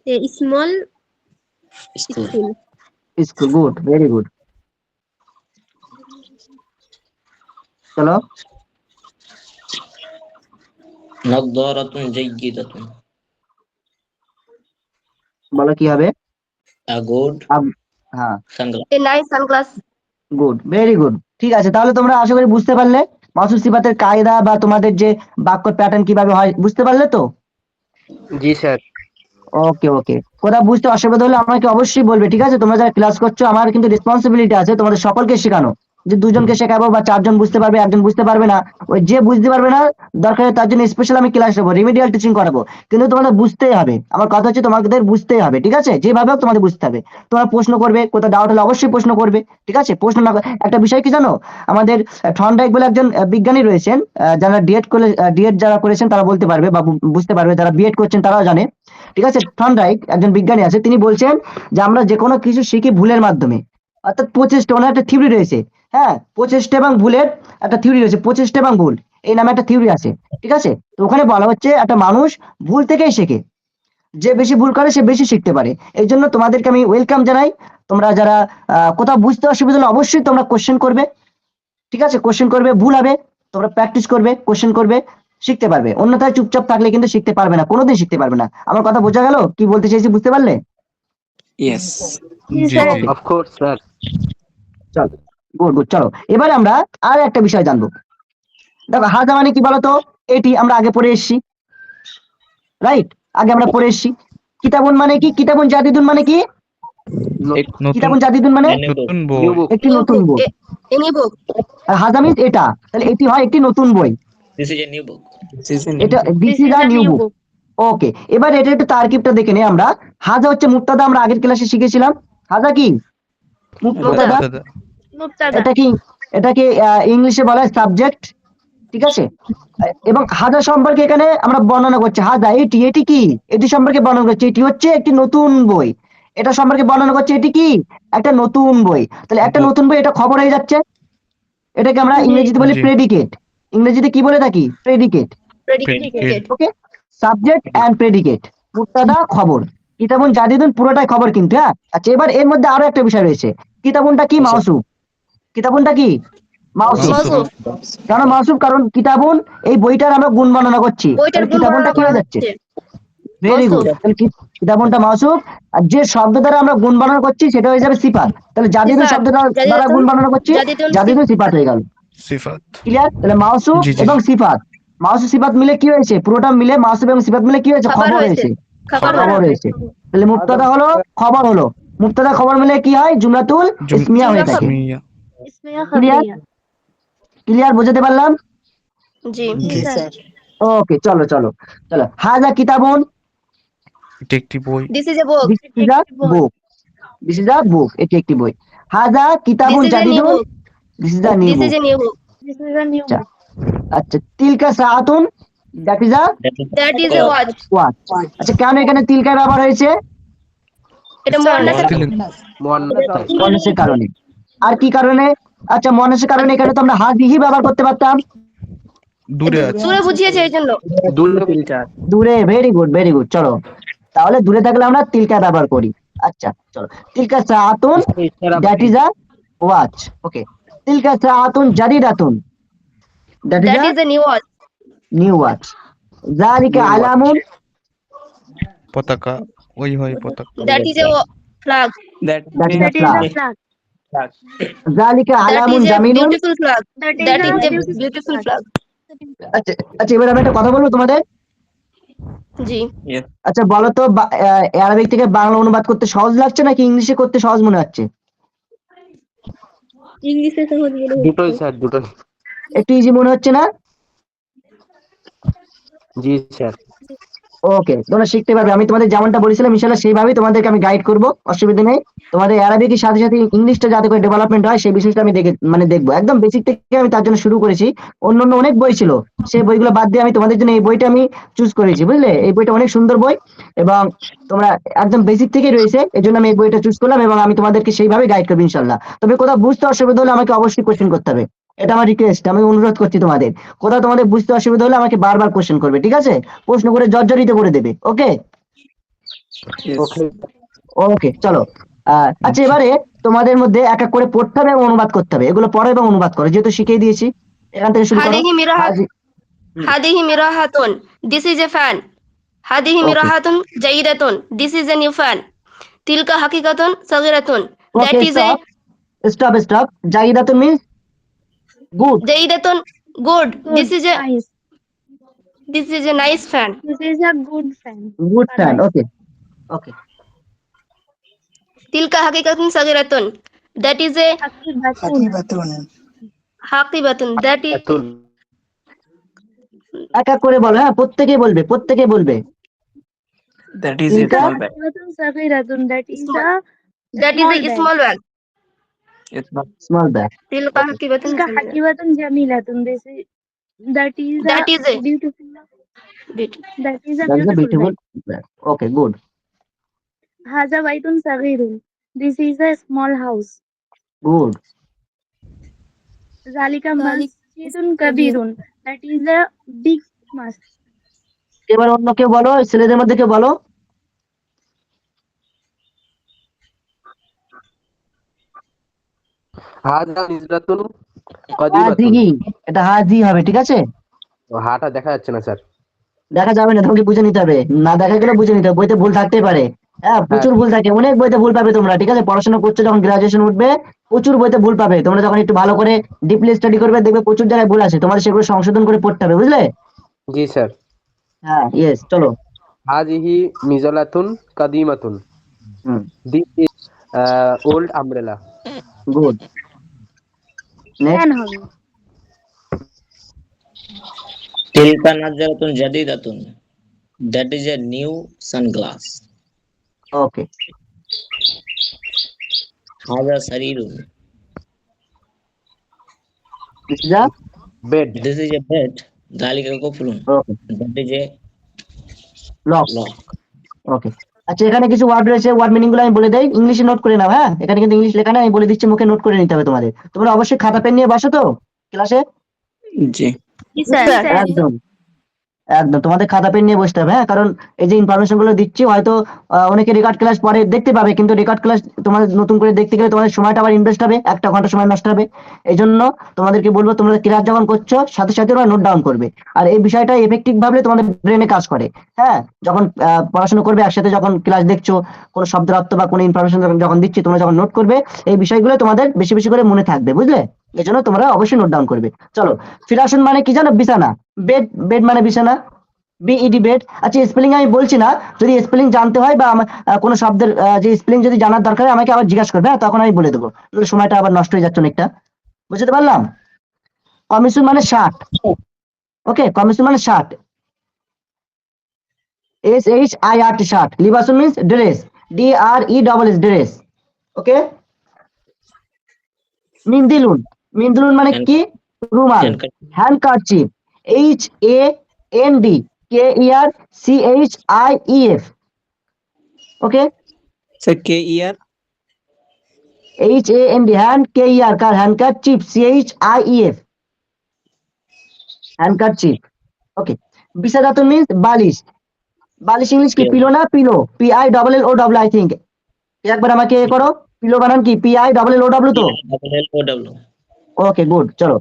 A small school school. School, good, very good. চলো নাযরাতুন জাইয়্যিদাতুন বলো কি হবে। আ গুড হ্যাঁ, sunglass a nice sunglass. Good, very good. ঠিক আছে, তাহলে তোমরা আশা করি বুঝতে পারলে মাসুদ সিফাতের কায়দা বা তোমাদের যে বাক্য প্যাটার্ন কিভাবে হয়, বুঝতে পারলে তো? জি স্যার। ওকে, ওকে। কোথাও বুঝতে অসুবিধা হলে আমাকে অবশ্যই বলবে, ঠিক আছে? তোমরা যারা ক্লাস করছো, আমার কিন্তু রেসপন্সিবিলিটি আছে তোমাদের সকলকে শেখানো। যে দুজনকে শেখাবো বা চারজন বুঝতে পারবে, একজন বুঝতে পারবে না, ওই যে বুঝতে পারবে না দরকার হয় তার জন্য স্পেশাল আমি ক্লাস নেবো, রিমিডিয়াল টিচিং করাবো। কিন্তু তোমাদের বুঝতেই হবে, আমার কথা হচ্ছে তোমাদের বুঝতেই হবে, ঠিক আছে? যেভাবে হোক তোমাদের বুঝতে হবে। তোমরা প্রশ্ন করবে, কোথাও ডাউট হলে অবশ্যই প্রশ্ন করবে, ঠিক আছে? প্রশ্ন না একটা বিষয় কি জানো, আমাদের থর্নডাইক বলে একজন বিজ্ঞানী রয়েছেন, যারা ডিএড যারা করেছেন তারা বলতে পারবে বা বুঝতে পারবে, যারা বিএড করছেন তারাও জানে, ঠিক আছে? থর্নডাইক একজন বিজ্ঞানী আছে, তিনি বলছেন যে আমরা যে কোনো কিছু শিখি ভুলের মাধ্যমে, অর্থাৎ প্রচেষ্টা। ওনার একটা থিওরি রয়েছে, হ্যাঁ, প্রচেষ্টা এবং ভুলের একটা থিওরি রয়েছে, প্রচেষ্টা এবং ভুল এই নামে একটা থিওরি আছে, ঠিক আছে? তো ওখানে বলা হচ্ছে একটা মানুষ ভুল থেকেই শেখে, যে বেশি ভুল করে সে বেশি শিখতে পারে। এই জন্য তোমাদেরকে আমি ওয়েলকাম জানাই। তোমরা যারা কোথাও বুঝতে অসুবিধা হলে অবশ্যই তোমরা কোশ্চেন করবে, ঠিক আছে? কোশ্চেন করবে, ভুল হবে তোমরা প্র্যাকটিস করবে, কোশ্চেন করবে, শিখতে পারবে। অন্যথায় চুপচাপ থাকলে কিন্তু শিখতে পারবে না, কোনোদিন শিখতে পারবে না। আমার কথা বোঝা গেল? কি বলতে চাইছি বুঝতে পারলে? ইয়েস জি জি sir. G of course sir. চলো, গুড, গুড। চলো এবারে আমরা আর একটা বিষয় জানবো। দেখো, হাজা মানে কি বলতো? এটি আমরা আগে পড়ে এসেছি, রাইট? আগে আমরা পড়ে এসেছি। কিতাবুন মানে কি? কিতাবুন জাদিদুন মানে কি? এক নতুন কিতাবুন জাদিদুন মানে এনে বুক নতুন নিউ বই বুক। একটি নিউ নতুন বুক। বই। এনি বুক। আর হাজা মিন্স এটা, তাহলে এটি হয় একটি নতুন বই। This is a new book সিজন এটা this is a new book. Okay, এবার এটা একটু তারকিবটা দেখে নিই আমরা। হাজা হচ্ছে মুক্তাদা, আমরা আগের ক্লাসে শিখেছিলাম। হাজা কি? মুক্তাদা। মুক্তাদা মুবতাদা, এটা কি? এটাকে ইংলিশে বলা হয় সাবজেক্ট, ঠিক আছে? এবং হাজা সম্পর্কে এখানে আমরা বর্ণনা করছি। হাজা এটি কি? এটি সম্পর্কে বর্ণনা করছি। এটি হচ্ছে একটি নতুন বই। এটা সম্পর্কে বর্ণনা করছে এটি কি? একটা নতুন বই। তাহলে একটা Book. নতুন বই, এটা খবর হয়ে যাচ্ছে। এটাকে আমরা ইংরেজিতে বলি জি। প্রেডিকেট। ইংরেজিতে কি বলে থাকি? Predicate. Predicate. Okay, subject and predicate, মুবতাদা খবর। কিতাবুন জাদিদুন পুরোটাই খবর কিন্তু, হ্যাঁ। আচ্ছা, এবার এর মধ্যে আরো একটা বিষয় রয়েছে। কিতাবুনটা কি? মাউসুফ। কিতাবুনটা কি? মাউসুফ। Mausuf. কেন মাউসুফ? কারণ কিতাবুন এই বইটার আমরা গুণ বর্ণনা করছি। তাহলে কিতাবুনটা কি হয়ে যাচ্ছে? Very good. তাহলে কিতাবুনটা মাউসুফ, আর যে শব্দ দ্বারা আমরা গুণ বর্ণনা করছি সেটা হয়ে যাবে সিফাত। তাহলে জাদিদুন শব্দ দ্বারা গুণ বর্ণনা করছি, জাদিদুন সিফাত হয়ে গেল। Sifat. ক্লিয়ার? তাহলে মাউসুফ জি, জি, এবং জি। সিফাত, মাউসুফ সিফাত মিলে কি হয়েছে? পুরোটা মিলে মাউসুফ এবং সিফাত মিলে কি হয়েছে? খবর হয়েছে। খবর হয়েছে। তাহলে মুবতাদা হলো, খবর হলো। মুবতাদা খবর মিলে কি হয়? জুমলাতুল ইসমিয়া হয়ে থাকে। Ismiya. इसमें ক্লিয়ার? खबरिया। ক্লিয়ার? বোঝাতে পারলাম? জি জি স্যার। ওকে, চলো চলো চলো। হাজা কিতাবুন, এটি একটি বই। This is a book. This is a book. This is a book, এটি একটি বই। হাজা কিতাবুন This is a new জাদিদুন, book. This is a new This book. is a new book. This is a new আচ্ছা book. আচ্ছা, তিলকা সাআতুন, that is a That is a watch. Watch. আচ্ছা, কেন এখানে তিলকার ব্যবহার হয়েছে? এটা মহানাসের Still in মনসের কারণে। আর কি কারণে? আচ্ছা, মনসের কারণে। এখানে তো আমরা হাজিহি ব্যবহার করতে পারতাম। দূরে আছে। দূরে বুঝিয়েছে এই জন্য। দূরে, ভেরি গুড ভেরি গুড। চলো, তাহলে দূরে থাকলে আমরা তিলকা ব্যবহার করি। আচ্ছা চলো, তিলকা সাআতুন, that is a watch. Okay, তিলকা সাআতুন জাদিদাতুন, that is That a is a new watch. New watch. যালিকা আলামুন, পতাকা। ওই হয় পতাকা। That is a flag. That is a That is flag. a flag. যালিকা That আলামুন is a জামিলুন। beautiful flag. That That is is a a beautiful flag. আচ্ছা আচ্ছা, এবার আমি একটা কথা বলবো তোমাদের। জি। আচ্ছা বলো তো, আরবিক থেকে বাংলা অনুবাদ করতে সহজ লাগছে নাকি ইংলিশে করতে সহজ মনে হচ্ছে? ইংলিশে সহজ বলে। দুটোই স্যার, দুটোই। একটু ইজি মনে হচ্ছে না? জি স্যার। ওকে, তোমরা শিখতে পারবে। আমি তোমাদের যেমনটা বলেছিলাম ইনশাআল্লাহ সেইভাবেই তোমাদেরকে আমি গাইড করব, অসুবিধা নেই। তোমাদের আরবিকের সাথে সাথে ইংলিশটা যাতে করে ডেভেলপমেন্ট হয় সেই বিষয়টা আমি দেখবো। একদম বেসিক থেকে আমি তার জন্য শুরু করেছি। অন্য অনেক বই ছিল, সেই বইগুলো বাদ দিয়ে আমি তোমাদের জন্য এই বইটা আমি চুজ করেছি, বুঝলে? এই বইটা অনেক সুন্দর বই এবং তোমরা একদম বেসিক থেকেই রয়েছে, এই জন্য আমি এই বইটা চুজ করলাম এবং আমি তোমাদেরকে সেইভাবে গাইড করবো ইনশাআল্লাহ। তবে কোথাও বুঝতে অসুবিধা হলে আমাকে অবশ্যই কোশ্চেন করতে হবে। এটা আমার রিকোয়েস্ট, আমি অনুরোধ করছি তোমাদের। কোথাও তোমাদের বুঝতে অসুবিধা হলে আমাকে বারবার কোশ্চেন করবে, ঠিক আছে? প্রশ্ন করে জর্জরিত করে দেবে। ওকে ওকে। ওকে, চলো। আচ্ছা, এবারে তোমাদের মধ্যে এক এক করে পড়তে হবে এবং অনুবাদ করতে হবে। এগুলো পড়ো এবং অনুবাদ করো, যেহেতু শিখিয়ে দিয়েছি। এখান থেকে শুরু করো। হাদিহি মিরাহাত। হাজি- হাদিহি মিরাহাতুন। This is a fan. হাদিহি Okay. মিরাহাতুন জাইদাতুন। This is a new fan. Tilka হাকিকাতুন সাগিরাতুন। That Okay, is a stop. জাইদাতুন means good. জাইদাতুন good. This is a nice. nice fan. This is a good fan. Good Or fan. nice. Okay. Tilka হাকিকাতুন সাগিরাতুন। That is a Hakibatun. হাকিবাতুন। That is এতুল। এক এক করে বলো, হ্যাঁ, প্রত্যেকে বলবে। That is Tilka Hakibatun saghiratun. That is a small bag. small bag. Tilka হাকিবাতুন Tilka hakibatun jamilatun. That is That is a beautiful. beauty. That is a That is a beautiful beautiful bag. Okay, good. bag. Haza baitun saghirun. This is a small house. Good. Zalika masjidun kabirun. That is a big mosque. এবার অন্য কেউ বলো, ছেলেদের মধ্যে কেউ বলো। হাজা নিজরাতুন কদিমাতুন। হাজিহি, এটা হাজি হবে, ঠিক আছে? ও, হাটা দেখা যাচ্ছে না স্যার। দেখা যাবে না, তোমাকে বুঝে নিতে হবে। না দেখা গেলে বুঝে নিতে হবে, বইতে ভুল থাকতেই পারে। হ্যাঁ, প্রচুর ভুল থাকে, অনেক বইতে ভুল পাবে তোমরা, ঠিক আছে? পড়াশোনা করছো যখন, গ্রাজুয়েশন উঠবে, প্রচুর বইতে ভুল পাবে। তোমরা যখন একটু ভালো করে ডিপলি স্টাডি করবে, দেখবে প্রচুর জায়গায় ভুল আছে, তোমাদের সেগুলো সংশোধন করে পড়তে হবে, বুঝলে? জি স্যার। হ্যাঁ, ইয়েস, চলো। হাজিহি মিজালাতুন কাদিমাতুন। Hmm, this is old umbrella. Good. Next. Fan হবে। তিলকা নাজরাতুন জাদিদাতুন। That is a new sunglass. Okay, হাজা সারিরুন। This is a Bed. This is a bed. ذلك قفل. Okay, That is a lock. lock. Okay, আচ্ছা এখানে কিছু ওয়ার্ড রয়েছে, ওয়ার্ড মিনিং গুলো আমি বলে দেই, ইংলিশে নোট করে নাও। হ্যাঁ, এখানে কিন্তু ইংলিশ লেখা নেই, আমি বলে দিচ্ছি, মুখে নোট করে নিতে হবে তোমাদের। তোমরা অবশ্যই খাতা পেন নিয়ে বসো তো ক্লাসে। জি স্যার একদম একদম তোমাদের খাতা পেন নিয়ে বসতে হবে। হ্যাঁ, কারণ এই যে ইনফরমেশন গুলো দিচ্ছি, হয়তো অনেকে রেকর্ড ক্লাস পরে দেখতে পাবে, কিন্তু রেকর্ড ক্লাস তোমাদের নতুন করে দেখতে গেলে তোমাদের সময়টা আবার ইনভেস্ট হবে, 1 ঘন্টা সময় নষ্ট হবে। এই জন্য তোমাদেরকে বলবো, তোমরা ক্লাস যখন করছো সাথে সাথে তোমরা নোট ডাউন করবে। আর এই বিষয়টা এফেক্টিভ ভাবে তোমাদের ব্রেনে কাজ করে। হ্যাঁ, যখন পড়াশোনা করবে একসাথে, যখন ক্লাস দেখছো, কোনো শব্দের অর্থ বা কোনো ইনফরমেশন যখন দিচ্ছি, তোমরা যখন নোট করবে, এই বিষয়গুলো তোমাদের বেশি বেশি করে মনে থাকবে, বুঝলে? এই জন্য তোমরা অবশ্যই নোট ডাউন করবে। চলো, ফিরাসন মানে কি জানো? বিছানা। বেড, বেড মানে বিছানা, বিইডি বেড। আচ্ছা, স্পেলিং আমি বলছি না, যদি স্পেলিং জানতে হয় বা কোনো শব্দের যে স্পেলিং যদি জানার দরকার হয়, আমাকে আবার জিজ্ঞাসা করবে। হ্যাঁ, তখন আমি বলে দেবো, নাহলে সময়টা আবার নষ্ট হয়ে যাচ্ছে অনেকটা। বুঝতে পারলাম? কমিশন মানে শার্ট। ওকে, কমিশন মানে শার্ট, SHIRT শার্ট। লিবাসন means dress, DRESS dress. Okay, মিন্দিলুন, মিন্দিলুন মানে Hand- কি? রুমাল। handkerchief. Handkerchief, HANDKERCHIEF। Okay, sir KER HAND, hand, KER কার? Handkerchief, CHIEF, handkerchief. ওকে, বিছাদাতুন মিন্স বালিশ। বালিশ ইংলিশ কি? Pillow. পিলো না পিলো? PILLOW I think. একবার আমাকে এ করো, পিলো বানান কি? PILLOW তো? PILLOW. ওকে, গুড। চলো,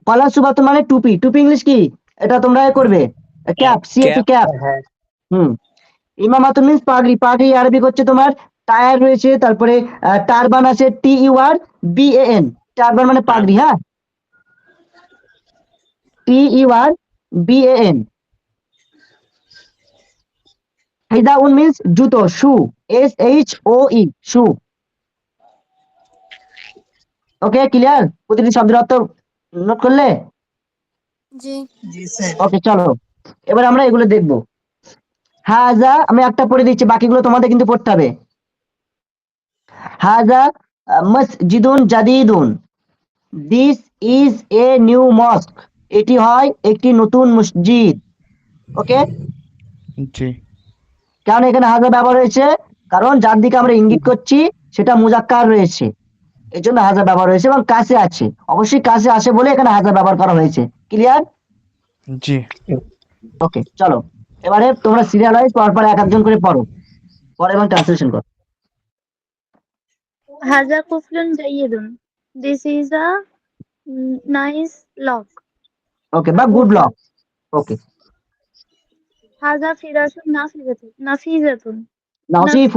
কলার সুবাতুন মানে টুপি। টুপি ইংলিশ কি? এটা তোমরা এ করবে, ক্যাপ, CAP, ক্যাপ। হ্যাঁ হুম। ইমামাতুন মিন্স পাগড়ি। পাগড়ি আরবিক হচ্ছে তোমার টায়ার রয়েছে, তারপরে টারবান আছে, TURBAN, টারবান মানে পাগড়ি। হ্যাঁ, TURBAN। হিদাউন মিন্স জুতো, শু, SHOE, শু। ওকে, ক্লিয়ার? প্রতিটি শব্দের অর্থ নোট করলে? জি জি স্যার ওকে, চলো এবার আমরা এগুলো দেখবো। হাজা, আমি একটা পড়ে দিচ্ছি, বাকিগুলো তোমাদের কিন্তু পড়তে হবে। হাজা মসজিদুন জাদিদুন, দিস ইজ এ নিউ মস্ক, এটি হয় একটি নতুন মসজিদ। ওকে, জি কারণ এখানে হাজা ব্যবহার হয়েছে, কারণ যার দিকে আমরা ইঙ্গিত করছি সেটা মুজাক্কার রয়েছে, এই জন্য হাজা ব্যবহার হয়েছে, এবং কাছে আছে, অবশ্যই কাছে আসে বলে এখানে হাজা ব্যবহার করা হয়েছে। ক্লিয়ার? জি ওকে, চলো এবারে তোমরা সিরিয়াল ওয়াইজ পরপর এক একজন করে পড়ো, পড়ো এবং ট্রান্সলেশন করো। هذا قفل جيد. This is a nice lock. ওকে, বা গুড লক। ওকে, هذا فراش نفيذة. নাসিফুন। نفيذ.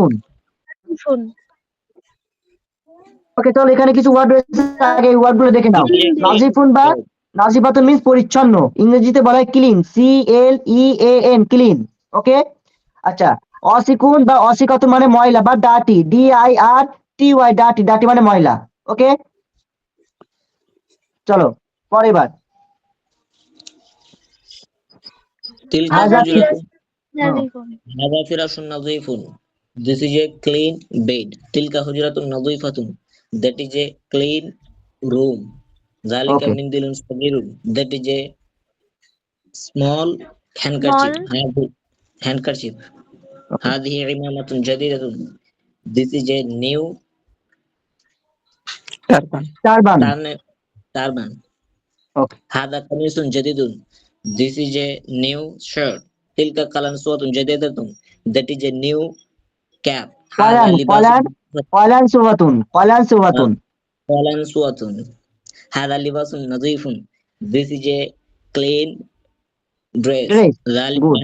ওকে, চলো এখানে কিছু ওয়ার্ড রয়েছে, আগে এই ওয়ার্ড গুলো দেখে নাও। নাজিফুন বা নাজিফাতুন মিন্স পরিচ্ছন্ন, ইংরেজিতে বলা হয় ক্লিন, CLEAN, ক্লিন। ওকে, আচ্ছা, অসিকুন বা অসিকাতুন মানে ময়লা বা ডার্টি, DIRTY, ডার্টি, ডার্টি মানে ময়লা। ওকে, চলো পরে এবার। تلك هذا حجرة. نظيف. هذا فراش نظيف. This is a clean bed. تلك حجرة نظيفة. That is a clean room. ذلك Okay. منديل صغير. That is a small handkerchief. Handkerchief. هذه عمامة جديدة. This is a new turban turban. turban. Okay. هذا قميص جديد. This is a new shirt. تلك قلنسوة جديدة. That is a new cap. هذا কলান, لباس কলান সুবাতুন, কলান সুবাতুন। قلنسوة. هذا لباس نظيف. This is a clean dress. Dress. ذلك Good.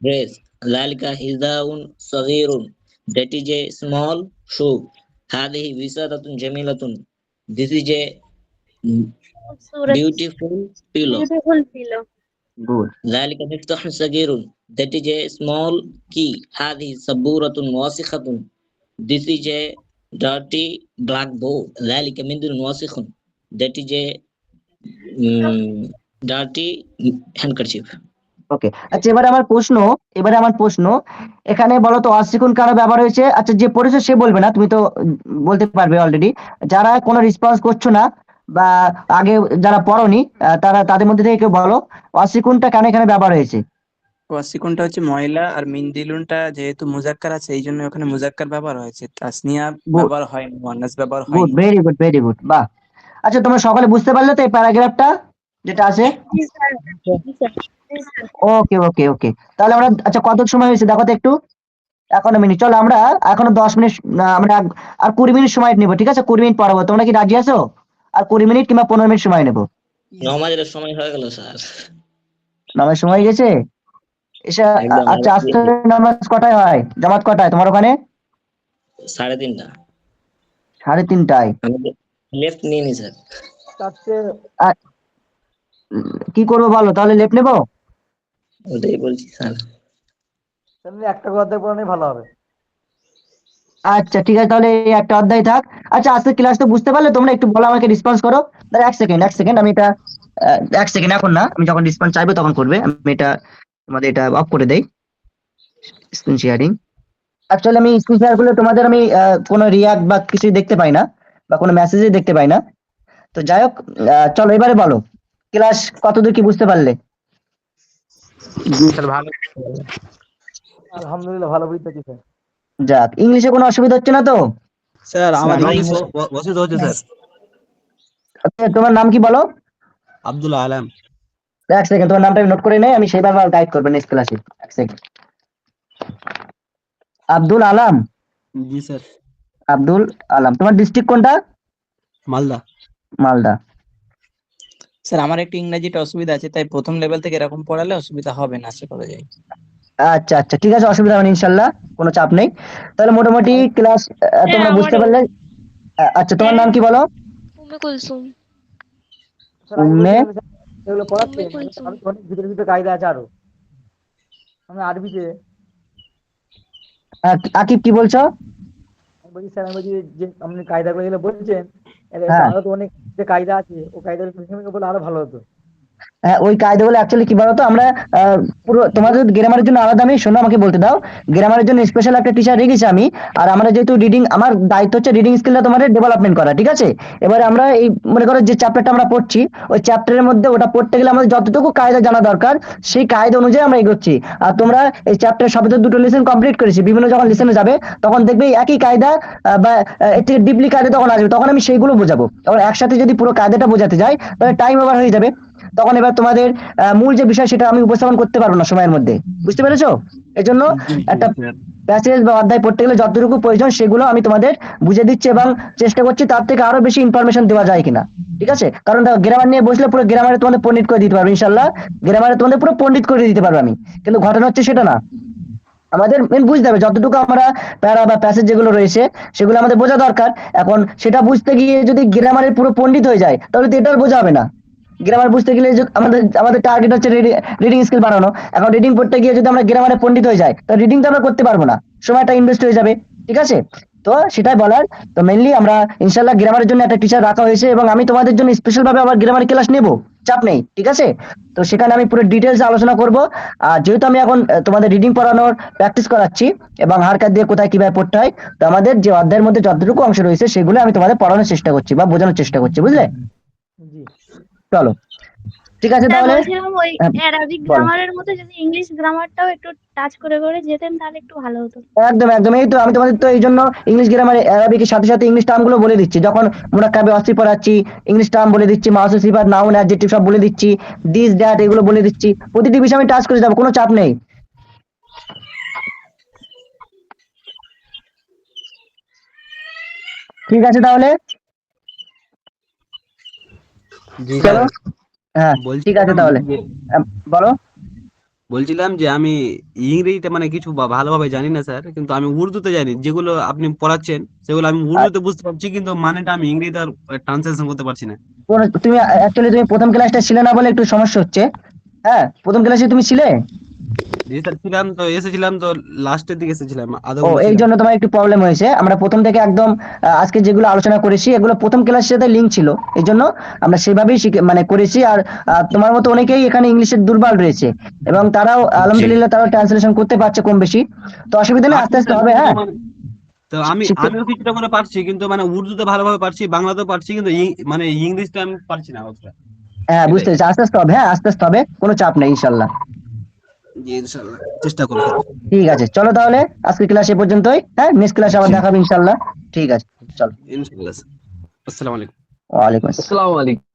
dress. ذلك حذاء صغير. That is a small shoe. هذه وسادة جميلة. This is a beautiful pillow. Beautiful pillow. Good. ذلك مفتاح صغير. That is a small key. هذه سبورة واسخة. This is a dirty blackboard. ذلك منديل واسخ. That is a dirty handkerchief. ওকে, আচ্ছা এবারে আমার প্রশ্ন, এখানে বলো তো অসিকুন কারো ব্যবহার হয়েছে? আচ্ছা, যে পড়েছো সে বলবে না, তুমি তো বলতে পারবে অলরেডি। যারা কোনো রেসপন্স করছো না বা আগে যারা পড়োনি তারা তাদের মধ্যে থেকে কেউ বলো ওয়াসিকুনটা কেন এখানে ব্যবহার হয়েছে? ওয়াসিকুনটা হচ্ছে মহিলা, আর মিনদিলুনটা যেহেতু মুজাক্কার আছে এই জন্য ওখানে মুজাক্কার ব্যবহার হয়েছে, তাসনিয়া গুড, ব্যবহার হয়নি, মুয়ান্নাস ব্যবহার গুড, হয়নি। ভেরি গুড, ভেরি গুড, বাহ। আচ্ছা, তোমরা সকলে বুঝতে পারলে তো এই প্যারাগ্রাফটা যেটা আছে? জি স্যার, জি স্যার, জি স্যার। ওকে, ওকে, ওকে। তাহলে আমরা, আচ্ছা, কত সময় হয়েছে দেখো তো একটু। 11 মিনিট। চলো আমরা এখনো 10 মিনিট, আমরা আর 20 মিনিট সময় নেবো, ঠিক আছে? 20 মিনিট পড়াবো, তোমরা কি রাজি আছো? আর 20 মিনিট কিংবা 15 মিনিট সময় নেবো। নামাজের সময় হয়ে গেল স্যার। নামাজ সময় গেছে এসে। একদম আচ্ছা, আজকে নামাজ কটায় হয়? জামাত কটায় তোমার ওখানে? 3:30। 3:30টায়। আমি লেফট নিয়ে নি স্যার। আ- কি করবো বলো তাহলে, লেট নেবো? ওটাই বলছি স্যার। আচ্ছা, ঠিক আছে, তাহলে এই একটা অধ্যায় থাক। আচ্ছা, আজকে ক্লাস তো বুঝতে পারলে তোমরা? একটু বলো, আমাকে রেসপন্স করো। দাঁড়া, এক সেকেন্ড, আমি এটা 1 সেকেন্ড, এখন না, আমি যখন রেসপন্স চাইবো তখন করবে। আমি এটা তোমাদের এটা অফ করে দেই, স্ক্রিন শেয়ারিং। অ্যাকচুয়ালি আমি স্ক্রিন শেয়ার করলে তোমাদের আমি কোনো রিয়াক্ট বা কিছু দেখতে পাই না, বা কোনো মেসেজই দেখতে পাই না। তো যাই হোক, চলো এবারে বলো, ক্লাস কতদূর কি বুঝতে পারলে? জি স্যার, ভালো। যাক, ইংলিশে কোনো অসুবিধা হচ্ছে না তো? স্যার আমার না, ইংলিশ স্যার। অসুবিধা হচ্ছে স্যার। আচ্ছা, তোমার নাম কি বলো? আব্দুল আলাম। 1 সেকেন্ড, তোমার নামটা আমি নোট করে নেই, আমি সেইভাবে গাইড করবো নেক্সট ক্লাসে। 1 সেকেন্ড। আব্দুল আলাম। জি স্যার। আব্দুল আলাম, তোমার ডিস্ট্রিক্ট কোনটা? মালদা। মালদা। স্যার আমার একটু ইংরেজিটা অসুবিধা আছে, তাই প্রথম লেভেল থেকে এরকম পড়ালে অসুবিধা হবে না আশা করা যায়। আচ্ছা, আচ্ছা, ঠিক আছে, অসুবিধা হবে না, ইনশাল্লাহ, কোনো চাপ নেই। তাহলে মোটামুটি ক্লাস তোমরা বুঝতে পারলে। আচ্ছা, তোমার নাম কি বলো? উম্মে কুলসুম। উম্মে। উম্মে কুলসুম। আকিব, কি বলছো? হ্যাঁ, হ্যাঁ, ওই কায়দাগুলো অ্যাকচুয়ালি কি বলতো, আমরা পুরো তোমাদের গ্রামারের জন্য আলাদা, আমি শোনো, আমাকে বলতে দাও। গ্রামারের জন্য স্পেশাল একটা টিচার রেখেছি আমি। আর আমরা যেহেতু রিডিং, আমার দায়িত্ব হচ্ছে রিডিং স্কিলটা তোমাদের ডেভেলপমেন্ট করা, ঠিক আছে? এবারে আমরা এই মনে করো যে চ্যাপ্টারটা আমরা পড়ছি, ওই চ্যাপ্টারের মধ্যে ওটা পড়তে গেলে আমাদের যতটুকু কায়দা জানা দরকার, সেই কায়দা অনুযায়ী আমরা এগোচ্ছি। আর তোমরা এই চ্যাপ্টারের সবে তো 2টো লেসন কমপ্লিট করেছি, বিভিন্ন যখন লেসনে যাবে তখন দেখবে এই একই কায়দা, বা এর থেকে ডিপলি কায়দা তখন আসবে, তখন আমি সেইগুলো বোঝাবো। তখন একসাথে যদি পুরো কায়দাটা বোঝাতে যাই তাহলে টাইম ওভার হয়ে যাবে। তখন এবার তোমাদের মূল যে বিষয় সেটা আমি উপস্থাপন করতে পারবো না সময়ের মধ্যে, বুঝতে পেরেছো? এজন্য একটা প্যাসেজ বা অধ্যায় পড়তে গেলে যতটুকু প্রয়োজন সেগুলো আমি তোমাদের বুঝিয়ে দিচ্ছি, এবং চেষ্টা করছি তার থেকে আরো বেশি ইনফরমেশন দেওয়া যায় কিনা, ঠিক আছে? কারণ গ্রামার নিয়ে বসলে পুরো গ্রামারে তোমাদের পণ্ডিত করে দিতে পারবো ইনশাল্লাহ। গ্রামারে তোমাদের পুরো পণ্ডিত করে দিতে পারবো আমি, কিন্তু ঘটনা হচ্ছে সেটা না। আমাদের মেন বুঝতে হবে যতটুকু আমরা প্যারা বা প্যাসেজ যেগুলো রয়েছে সেগুলো আমাদের বোঝা দরকার। এখন সেটা বুঝতে গিয়ে যদি গ্রামারের পুরো পণ্ডিত হয়ে যায় তাহলে তো এটার বোঝা হবে না। গ্রামার বুঝতে গেলে যে আমাদের আমাদের টার্গেট হচ্ছে রিডিং স্কিল বাড়ানো। এখন রিডিং পড়তে গিয়ে যদি আমরা গ্রামারে পণ্ডিত হয়ে যাই তাহলে রিডিং তো আমরা করতে পারবো না, সময়টা ইনভেস্ট হয়ে যাবে, ঠিক আছে? তো সেটাই বলার। তো মেইনলি আমরা ইনশাল্লাহ গ্রামারের জন্য একটা টিচার রাখা হয়েছে, এবং আমি তোমাদের জন্য স্পেশাল ভাবে আবার গ্রামার ক্লাস নেব, চাপ নেই, ঠিক আছে? তো সেখানে আমি পুরো ডিটেলস আলোচনা করব। আর যেহেতু আমি এখন তোমাদের রিডিং পড়ানোর প্র্যাকটিস করাচ্ছি এবং হারকাত দিয়ে কোথায় কিভাবে পড়তে হয়, তো আমাদের যে অধ্যায়ের মধ্যে যতটুকু অংশ রয়েছে সেগুলো আমি তোমাদের পড়ানোর চেষ্টা করছি বা বোঝানোর চেষ্টা করছি, বুঝলে? চলো, ঠিক আছে স্যার তাহলে। বলছিলাম ওই হ্যাঁ, অ্যারাবিক বলো। গ্রামারের মধ্যে যদি ইংলিশ গ্রামারটাও একটু টাচ করে করে যেতেন তাহলে একটু ভালো হতো। একদম, একদম, এই তো আমি তোমাদের তো এই জন্য ইংলিশ গ্রামার অ্যারাবিকের সাথে সাথে ইংলিশ টার্ম গুলো বলে দিচ্ছি। যখন মুনাক্কাবে অস্ত্রী পড়াচ্ছি ইংলিশ টার্ম বলে দিচ্ছি, মাউসু সিফাত, নাউন, অ্যাডজেক্টিভ সব বলে দিচ্ছি, দিস দ্যাট এগুলো বলে দিচ্ছি। প্রতিটি বিষয় আমি টাচ করে যাবো, কোনো চাপ নেই। ঠিক আছে তাহলে, জি চলো। স্যার। হ্যাঁ, ঠিক আছে তাহলে। বলো। বলছিলাম যে আমি ইংরেজিতে মানে কিছু ভালোভাবে জানি না স্যার, কিন্তু আমি উর্দুতে জানি। যেগুলো আপনি পড়াচ্ছেন সেগুলো আমি উর্দুতে বুঝতে পারছি, কিন্তু মানেটা আমি ইংরেজিতে আর ট্রান্সলেশন করতে পারছি না। তুমি অ্যাকচুয়ালি তুমি প্রথম ক্লাসটা ছিলে না বলে একটু সমস্যা হচ্ছে। হ্যাঁ, প্রথম ক্লাসে তুমি ছিলে। জি স্যার, ছিলাম তো, এসেছিলাম তো, লাস্টের দিকে এসেছিলাম, আদৌ ও, এই বলেছিলাম। জন্য তোমার একটু প্রবলেম হয়েছে। আমরা প্রথম থেকে একদম আজকে যেগুলো আলোচনা করেছি এগুলো প্রথম ক্লাসের সাথে লিঙ্ক ছিল, এই জন্য আমরা সেভাবেই মানে করেছি। আর তোমার মতো অনেকেই এখানে ইংলিশের দুর্বল রয়েছে, এবং তারাও আলহামদুলিল্লাহ তারাও ট্রান্সলেশন করতে পারছে কম বেশি। তো অসুবিধা নেই, আস্তে আস্তে হবে। হ্যাঁ, তো আমিও কিছুটা করে পারছি, কিন্তু মানে উর্দুতে ভালোভাবে পারছি, বাংলাতেও পারছি, কিন্তু মানে ইংলিশটা আমি পারছি না অতটা। হ্যাঁ বুঝতে পেরেছি, আস্তে আস্তে হবে, হ্যাঁ আস্তে আস্তে হবে, কোনো চাপ নেই ইনশাল্লাহ। জি ইনশাআল্লাহ চেষ্টা করব। ঠিক আছে, চলো তাহলে আজকের ক্লাস এ পর্যন্তই, হ্যাঁ নেক্সট ক্লাসে আবার দেখাবে ইনশাল্লাহ। ঠিক আছে, চলো। ইনশাআল্লাহ। আসসালামু আলাইকুম। ওয়ালাইকুম আসসালাম। আসসালামু আলাইকুম।